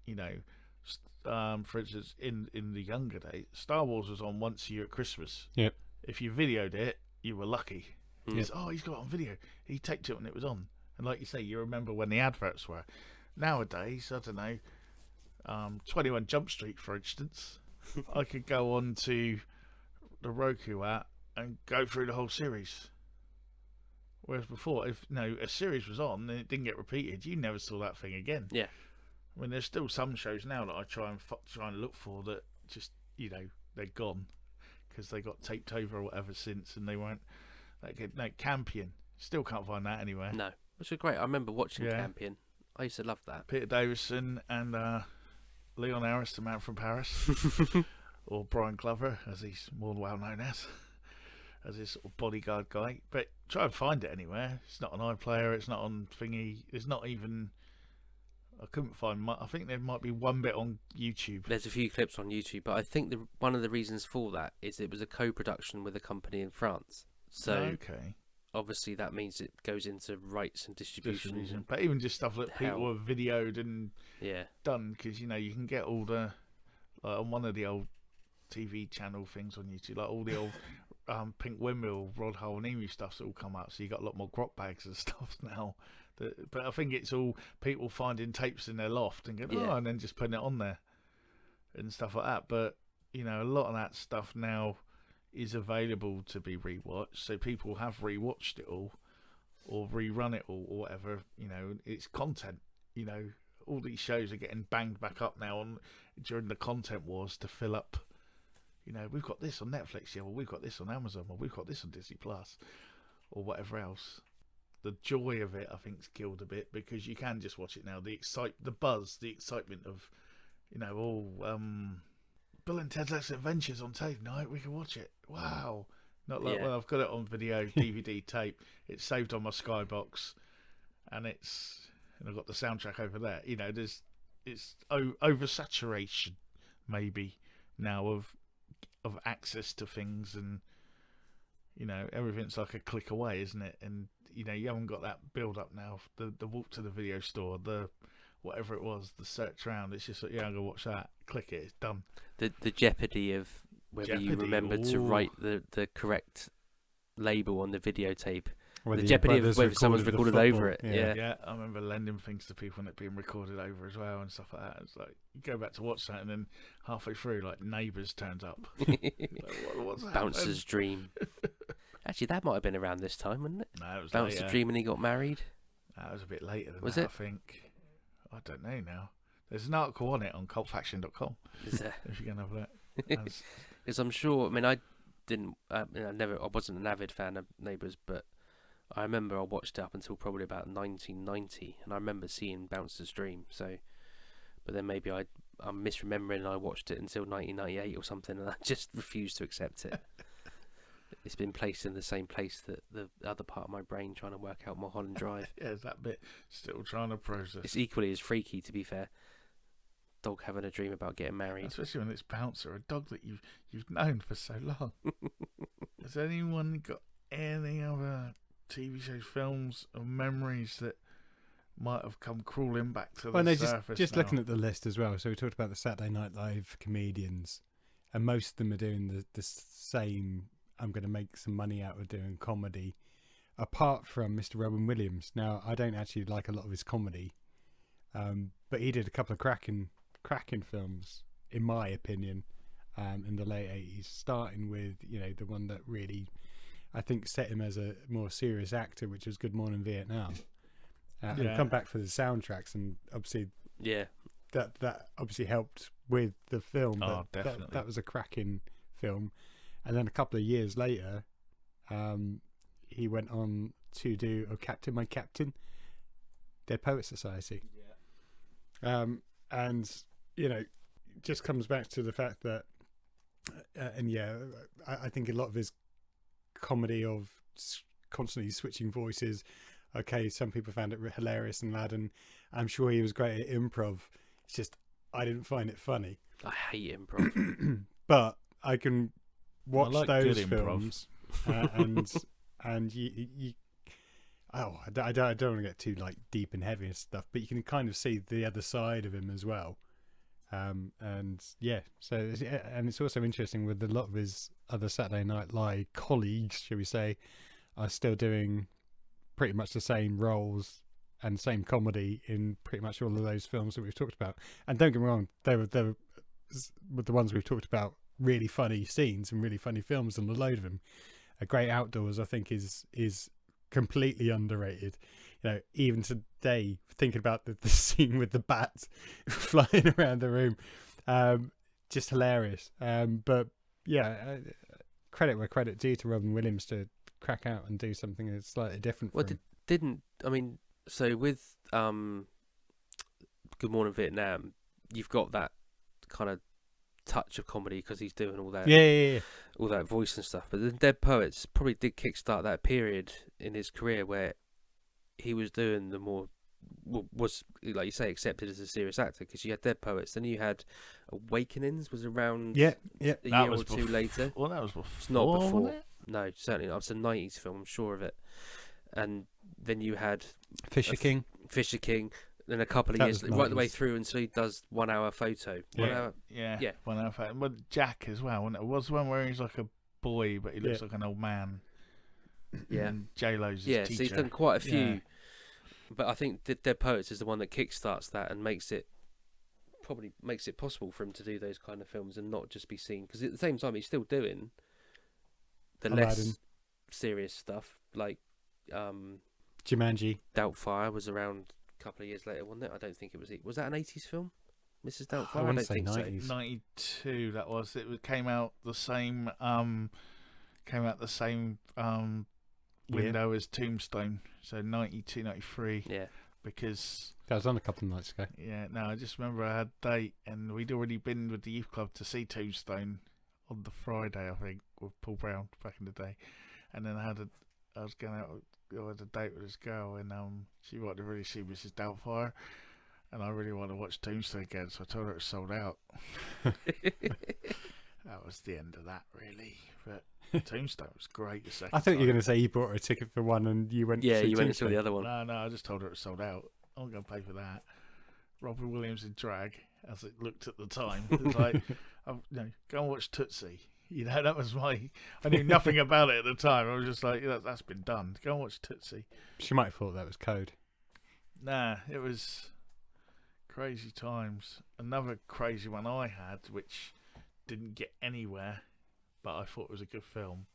for instance, in the younger days, Star Wars was on once a year at Christmas. Yep. If you videoed it, you were lucky. Mm. Because, he's got it on video. He taped it when it was on. And like you say, you remember when the adverts were. Nowadays, I don't know, 21 Jump Street, for instance, I could go on to the Roku app and go through the whole series. Whereas before, if a series was on and it didn't get repeated, you never saw that thing again. Yeah. I mean, there's still some shows now that I try and look for that just, they're gone because they got taped over or whatever since, and they weren't that good. No, Campion, still can't find that anywhere. No, which was great. I remember watching Yeah. Campion. I used to love that. Peter Davison and Leon Harris, the man from Paris, or Brian Glover, as he's more well known as his sort of bodyguard guy. But try and find it anywhere. It's not on iPlayer. It's not on Thingy. It's not even. I couldn't find. I think there might be one bit on YouTube. There's a few clips on YouTube, but I think one of the reasons for that is it was a co-production with a company in France. So Okay. obviously that means it goes into rights and distribution. But even just stuff that people Hell. have videoed and Yeah. done, because you can get all the on one of the old TV channel things on YouTube, like all the old Pink Windmill, Rod Hole and Emu stuff's all come out, so you got a lot more grot bags and stuff now. But I think it's all people finding tapes in their loft and going, Yeah. and then just putting it on there and stuff like that. But a lot of that stuff now is available to be rewatched, so people have rewatched it all or rerun it all or whatever. It's content. All these shows are getting banged back up now during the content wars to fill up. We've got this on Netflix, or we've got this on Amazon, or we've got this on Disney Plus, or whatever else. The joy of it, I think, is killed a bit because you can just watch it now. The buzz, the excitement of, Bill and Ted's Excellent Adventures on tape. No, we can watch it. Wow. Not like, Yeah. well, I've got it on video, DVD, tape. It's saved on my Skybox, and I've got the soundtrack over there. It's oversaturation maybe now of access to things, and everything's like a click away, isn't it? And you haven't got that build up now. The walk to the video store, the whatever it was, the search around. It's just like, I'm gonna watch that. Click it. It's done. The jeopardy of whether you Jeopardy, remember to ooh. write the correct label on the videotape. Whether The your jeopardy of brothers whether someone's the recorded over football, it. Yeah. Yeah, I remember lending things to people and it being recorded over as well and stuff like that. It's like you go back to watch that, and then halfway through, like Neighbours turns up. Like, what's Bouncer's Dream. Actually, that might have been around this time, wouldn't it? happened? No, it was Bouncer's later. Dream and he got married. That was a bit later than Was that, it? I think. I don't know now. There's an article on it on cultfaction.com Is there? if you're gonna have a look. That's- Because I'm sure. I mean, I didn't. I wasn't an avid fan of Neighbours, but I remember I watched it up until probably about 1990, and I remember seeing Bouncer's Dream. So, but then maybe I'm misremembering, and I watched it until 1998 or something, and I just refused to accept it. It's been placed in the same place that the other part of my brain trying to work out Mulholland Drive. yeah, it's that bit still trying to process. It's equally as freaky, to be fair. Dog having a dream about getting married. Especially when it's Bouncer, a dog that you've known for so long. Has anyone got any other TV shows, films, or memories that might have come crawling back to the Well, no, surface? just now? looking at the list as well. So we talked about the Saturday Night Live comedians, and most of them are doing the same. I'm going to make some money out of doing comedy, apart from Mr. Robin Williams. Now, I don't actually like a lot of his comedy, but he did a couple of cracking films, in my opinion, in the late 80s, starting with the one that really, I think, set him as a more serious actor, which was Good Morning Vietnam. And Yeah. come back for the soundtracks, and obviously Yeah. that obviously helped with the film. Oh, But definitely. that was a cracking film. And then a couple of years later, he went on to do "Oh Captain, My Captain," Dead Poets Society. And just comes back to the fact that, I think a lot of his comedy of constantly switching voices. Okay, some people found it hilarious and Aladdin. I'm sure he was great at improv. It's just I didn't find it funny. I hate improv. But I can watch like those good improv. films, and you I don't want to get too like deep and heavy and stuff, but you can kind of see the other side of him as well. And yeah, so and it's also interesting with a lot of his other Saturday Night Live colleagues, shall we say, are still doing pretty much the same roles and same comedy in pretty much all of those films that we've talked about. And don't get me wrong, they were with the ones we've talked about, really funny scenes and really funny films, and a load of them. A Great Outdoors, I think, is completely underrated. You know, even today, thinking about the scene with the bats flying around the room, just hilarious. But yeah, credit where credit due to Robin Williams to crack out and do something that's slightly different. Well, so with Good Morning Vietnam, you've got that kind of touch of comedy because he's doing all that, all that voice and stuff. But the Dead Poets probably did kickstart that period in his career where he was doing the more, was, like you say, accepted as a serious actor, because you had Dead Poets, then you had Awakenings was around a year or two later. Well, that was before. It's not before. Wasn't it? No, certainly not. It's a 90s film, I'm sure of it. And then you had Fisher King. Then a couple of That years, was right the way 90s. through until he does 1 Hour Photo. Yeah. 1 hour, Yeah. 1 hour photo. Well, Jack as well. Wasn't it? Was one where he's like a boy, but he looks like an old man. Yeah. And J-Lo's his yeah. teacher. So he's done quite a few. Yeah. But I think Dead Poets is the one that kickstarts that and makes it possible for him to do those kind of films and not just be seen. Because at the same time, he's still doing the Aladdin. less serious stuff, like Jumanji. Doubtfire was around a couple of years later, wasn't it? I don't think it was. Was that an 80s film, Mrs. Doubtfire? I want to don't say think 90s. 92 that was. Came out the same window as Tombstone, so 92, 93. so. Yeah. Because That was on a couple of nights ago. I just remember I had a date and we'd already been with the youth club to see Tombstone on the Friday, I think, with Paul Brown back in the day. And then I had a date with this girl, and she wanted to really see Mrs. Doubtfire, and I really wanted to watch Tombstone again, so I told her it was sold out. That was the end of that, really. But Tombstone was great the second I thought you were time. going to say you bought her a ticket for one and you went. Yeah, to see you went and saw Tombstone. the other one. No, I just told her it was sold out. I'm going to pay for that. Robin Williams in drag, as it looked at the time. It was like, go and watch Tootsie. That was I knew nothing about it at the time. I was just like, that's been done. Go and watch Tootsie. She might have thought that was code. Nah, it was crazy times. Another crazy one I had, which didn't get anywhere, but I thought it was a good film,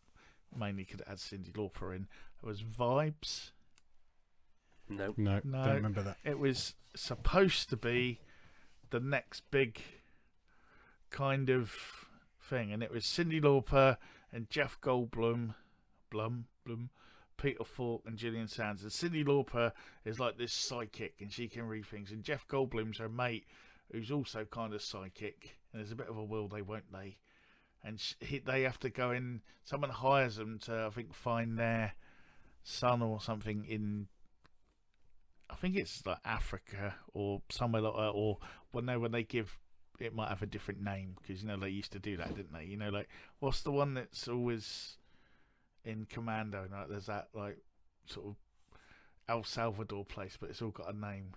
mainly because it had Cyndi Lauper in. It was Vibes. No. No, No. don't remember that. It was supposed to be the next big kind of thing, and it was Cyndi Lauper and Jeff Goldblum, Peter Falk and Gillian Sands. And Cyndi Lauper is like this psychic, and she can read things. And Jeff Goldblum's her mate, who's also kind of psychic. And there's a bit of a will they, won't they? And they have to go in. Someone hires them to, I think, find their son or something in, I think it's like Africa or somewhere like that. Or when they give, it might have a different name, because they used to do that, didn't they? Like, what's the one that's always in Commando? Like, there's that like sort of El Salvador place, but it's all got a name.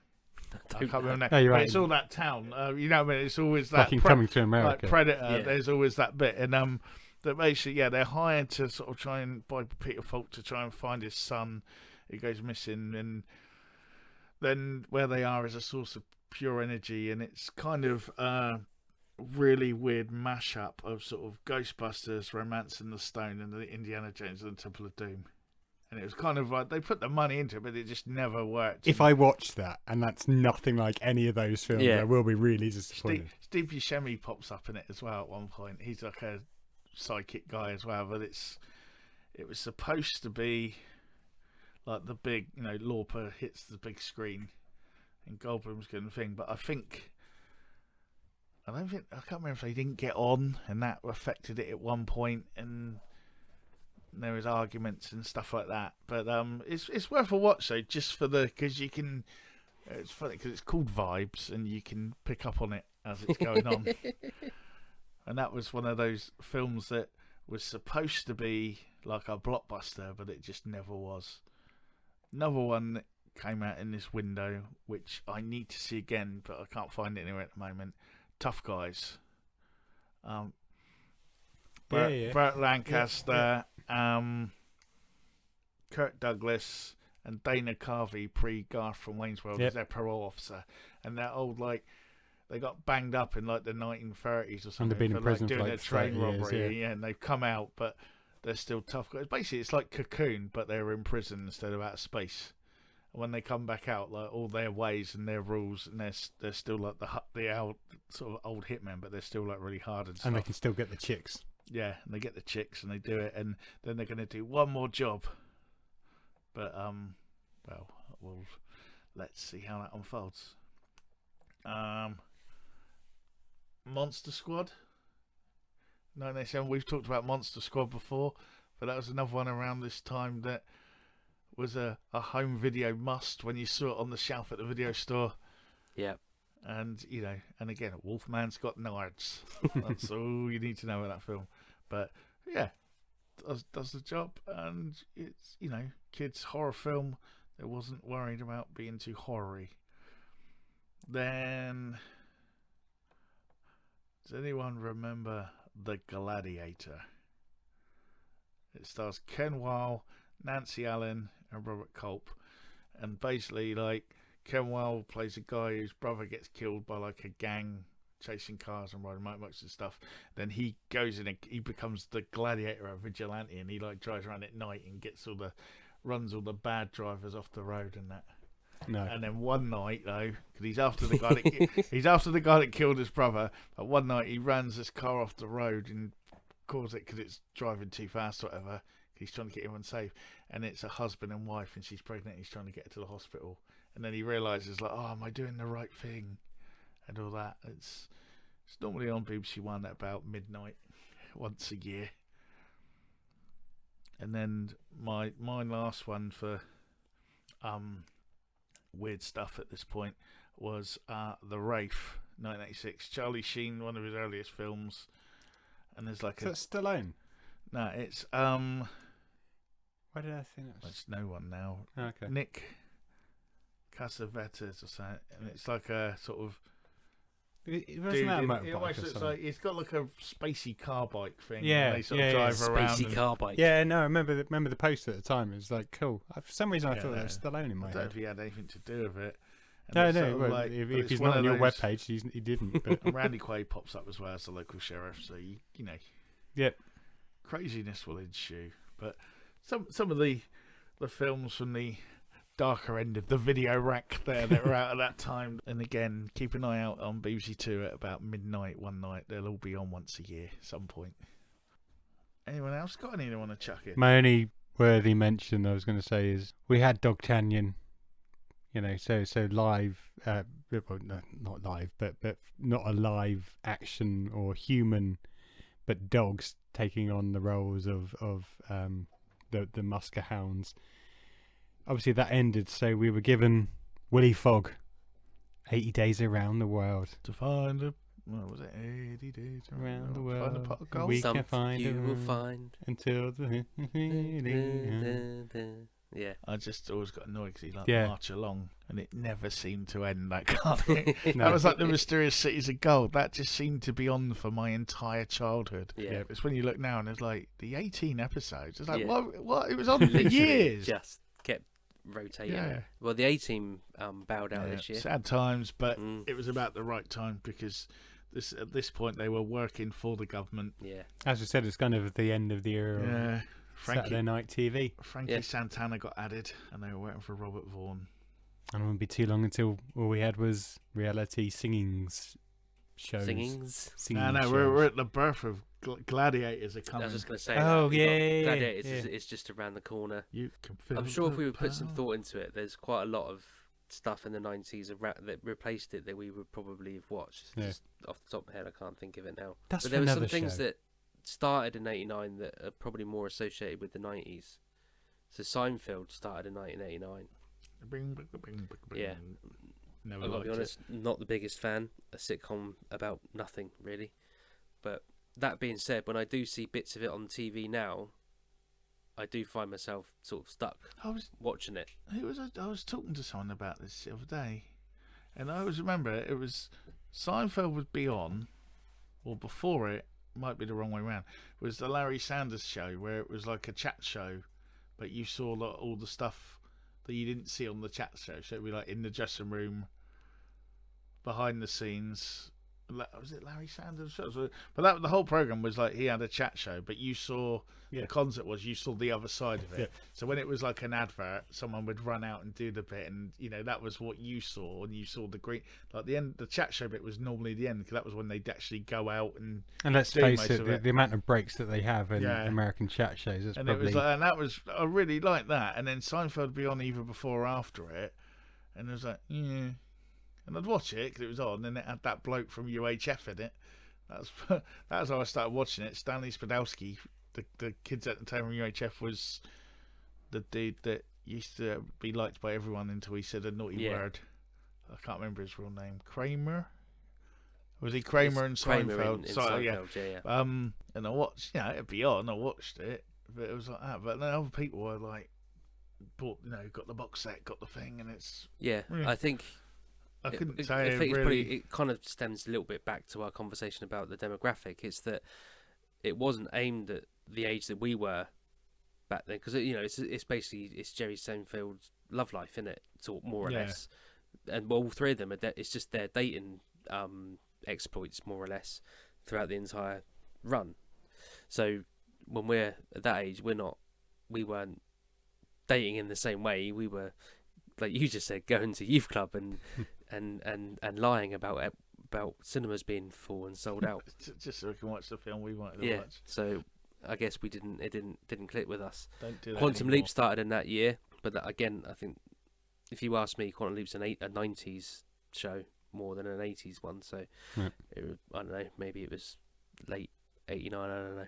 I can't remember that. No, you're But right. it's all that town. What I mean, it's always that Like in Coming to America. like Predator. Yeah. There's always that bit, and that basically, they're hired to sort of try and by Peter Falk to try and find his son who goes missing, and then where they are is a source of pure energy, and it's kind of really weird mashup of sort of Ghostbusters, Romancing the Stone, and the Indiana Jones and the Temple of Doom. And it was kind of like they put the money into it, but it just never worked. If I watched that and that's nothing like any of those films, Yeah. I will be really disappointed. Steve Buscemi pops up in it as well at one point. He's like a psychic guy as well, but it was supposed to be like the big, Lauper hits the big screen and Goldblum's good thing. But I can't remember if they didn't get on and that affected it at one point, and there was arguments and stuff like that. But it's worth a watch though, just because you can. It's funny because it's called Vibes, and you can pick up on it as it's going on. And that was one of those films that was supposed to be like a blockbuster, but it just never was. Another one that came out in this window, which I need to see again, but I can't find it anywhere at the moment. Tough Guys. Burt Lancaster, Kirk Douglas, and Dana Carvey, pre-Garth from Wayne's World, as their parole officer, and they're old they got banged up in like the 1930s or something. And they've been in prison doing for like a train 30 years, robbery, and they've come out, but they're still tough guys. Basically, it's like Cocoon, but they're in prison instead of out of space. And when they come back out, like all their ways and their rules, and they're still like the old sort of old hitmen, but they're still like really hard and stuff. And they can still get the chicks. Yeah, and they get the chicks and they do it, and then they're going to do one more job. But well, let's see how that unfolds. Monster Squad. 1987. We've talked about Monster Squad before, but that was another one around this time that was a home video must when you saw it on the shelf at the video store. Yeah. And and again, Wolfman's got nards. That's all you need to know about that film. But yeah, does the job, and it's kids horror film. They wasn't worried about being too horror-y. Then, does anyone remember The Gladiator? It stars Ken Weil, Nancy Allen, and Robert Culp, and basically Ken Weil plays a guy whose brother gets killed by like a gang chasing cars and riding motorbikes and stuff. Then he goes in and he becomes the gladiator, a vigilante, and he drives around at night and runs all the bad drivers off the road and that. No. And then one night though, because he's after the guy that killed his brother, but one night he runs this car off the road and calls it because it's driving too fast or whatever. He's trying to get everyone safe, and it's a husband and wife, and she's pregnant. He's trying to get her to the hospital, and then he realizes am I doing the right thing, and all that. It's normally on BBC One at about midnight, once a year. And then my last one for weird stuff at this point was The Wraith, 1986. Charlie Sheen, one of his earliest films, and there's like Is that Stallone? No, it's Why did I think that was... It's no one now. Okay. Nick Cassavetes or something, and it's like a sort of. It wasn't that a it motorbike almost or looks something? like it's got like a spacey car bike thing. Yeah, and they sort yeah, of yeah. drive around. Spacey and- car bike. Yeah, no, I remember the poster at the time. It was like cool. For some reason, I Yeah, thought no. that was Stallone in my I don't know head. if he had anything to do with it. And No, it's no. sort of Well, like- if but it's he's one not on of your those- webpage, he didn't. But And Randy Quaid pops up as well as the local sheriff, so you know. Yep. Craziness will ensue. But some of the films from the darker end of the video rack there that were out at that time. And again, keep an eye out on BBC Two at about midnight one night. They'll all be on once a year at some point. Anyone else got any they want to chuck in? my only worthy mention I was going to say is we had Dog Canyon. So live. Well, no, not live, but not a live action or human, but dogs taking on the roles of the Musker Hounds. Obviously, that ended, so we were given Willy Fogg, 80 Days Around the World. To find a what was it? 80 days Around the Find a world. pot of gold. We can Something find you will a- find. Until the... Yeah. I just always got annoyed because he Yeah. march along, and it never seemed to end. That kind. No. That was like the Mysterious Cities of Gold. That just seemed to be on for my entire childhood. Yeah. It's when you look now and it's like the 18 episodes. It's like Yeah. what? It was on for Literally years. Just kept rotating. Yeah. Well, the A-Team bowed out Yeah, this year. sad times, but Mm. it was about the right time because at this point they were working for the government. Yeah. As we said, it's kind of the end of the era of Yeah, Saturday night TV. Frankie Yeah. Santana got added, and they were waiting for Robert Vaughan. And it wouldn't be too long until all we had was reality singings shows. Singings. Singing No, shows. we're at the birth of Gladiators are I coming. was just going to say. Oh, that. You've got yeah, Gladiators yeah. is just around the corner. You can feel I'm sure if we the would put some power. thought into it, there's quite a lot of stuff in the 90s that replaced it that we would probably have watched. Yeah. Just off the top of my head, I can't think of it now. That's But for there were some another things show. that started in 89 that are probably more associated with the 90s. So Seinfeld started in 1989. Bing, bing, bing, bing, bing. Yeah. Never I've got to liked be honest, not the biggest fan. A sitcom about nothing, really. But that being said, when I do see bits of it on TV now, I do find myself sort of stuck I was watching it. I was talking to someone about this the other day, and I always remember it was Seinfeld would be on, or before it might be the wrong way around. It was the Larry Sanders Show, where it was like a chat show, but you saw all the stuff that you didn't see on the chat show. So it'd be like in the dressing room, behind the scenes. Was it Larry Sanders? But the whole program was like he had a chat show, but you saw the concept was you saw the other side of it. Yeah. So when it was like an advert, someone would run out and do the bit, and that was what you saw, and you saw the green. Like the end, the chat show bit was normally the end because that was when they'd actually go out and. And let's face it, the amount of breaks that they have in American chat shows, it's probably. It was like, and that was I really liked that, and then Seinfeld would be on either before or after it, and it was like And I'd watch it because it was on, and it had that bloke from UHF in it. That was how I started watching it. Stanley Spadowski, the kids at the time from UHF, was the dude that used to be liked by everyone until he said a naughty word. I can't remember his real name. Kramer? Was he Kramer in Seinfeld? In Seinfeld, yeah. And I watched, it'd be on. I watched it, but it was like that. But then other people were like, got the box set, got the thing, and it's I think. I couldn't I say think really. it kind of stems a little bit back to our conversation about the demographic. It's that it wasn't aimed at the age that we were back then, because it's basically Jerry Seinfeld's love life, isn't it? Sort more or less, and all three of them it's just their dating exploits more or less throughout the entire run. So when we're at that age, we weren't dating in the same way. We were, like you just said, going to youth club and lying about cinemas being full and sold out just so we can watch the film we wanted to watch. So I guess it didn't click with us. Don't do that Quantum anymore. Leap started in that year, but that, again, I think if you ask me, Quantum Leap's a 90s show more than an 80s one. So I don't know, maybe it was late 89. I don't know,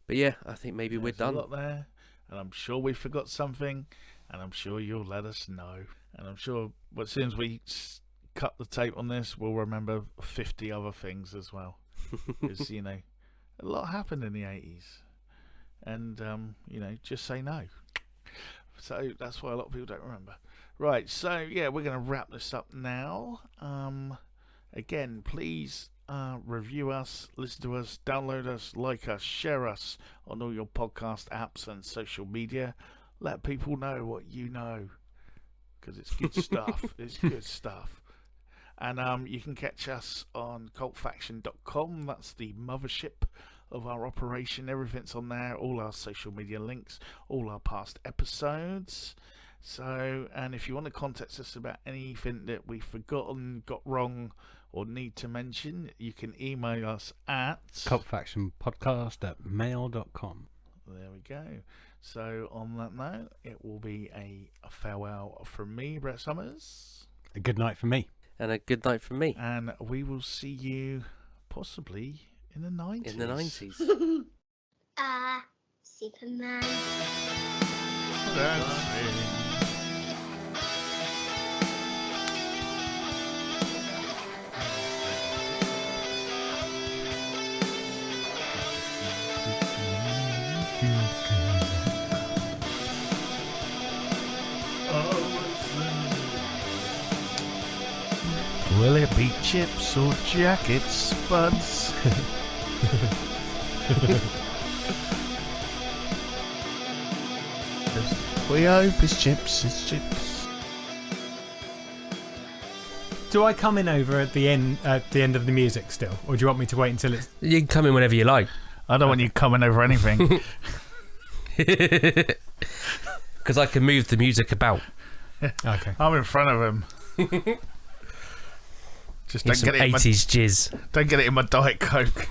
but yeah, I think maybe we're done. A lot there, and I'm sure we forgot something, and I'm sure you'll let us know, and I'm sure as soon as we cut the tape on this, we'll remember 50 other things as well, because a lot happened in the 80s, and just say no. So that's why a lot of people don't remember. Right, so we're going to wrap this up now. Again, please review us, listen to us, download us, like us, share us on all your podcast apps and social media. Let people know what you know, because it's good stuff. It's good stuff. And you can catch us on cultfaction.com. That's the mothership of our operation. Everything's on there, all our social media links, all our past episodes. So, and if you want to contact us about anything that we've forgotten, got wrong, or need to mention, you can email us at cultfactionpodcast@mail.com. There we go. So on that note, it will be a farewell from me, Brett Summers. A good night for me. And a good night from me. And we will see you possibly in the 90s. In the 90s. Superman. That's it. Will it be chips or jackets, Spuds? We hope it's chips, it's chips. Do I come in over at the end of the music still, or do you want me to wait until it's? You can come in whenever you like. I don't want you coming over anything. Because I can move the music about. Okay. I'm in front of him. Just Here's don't get some it in 80s jizz. Don't get it in my Diet Coke.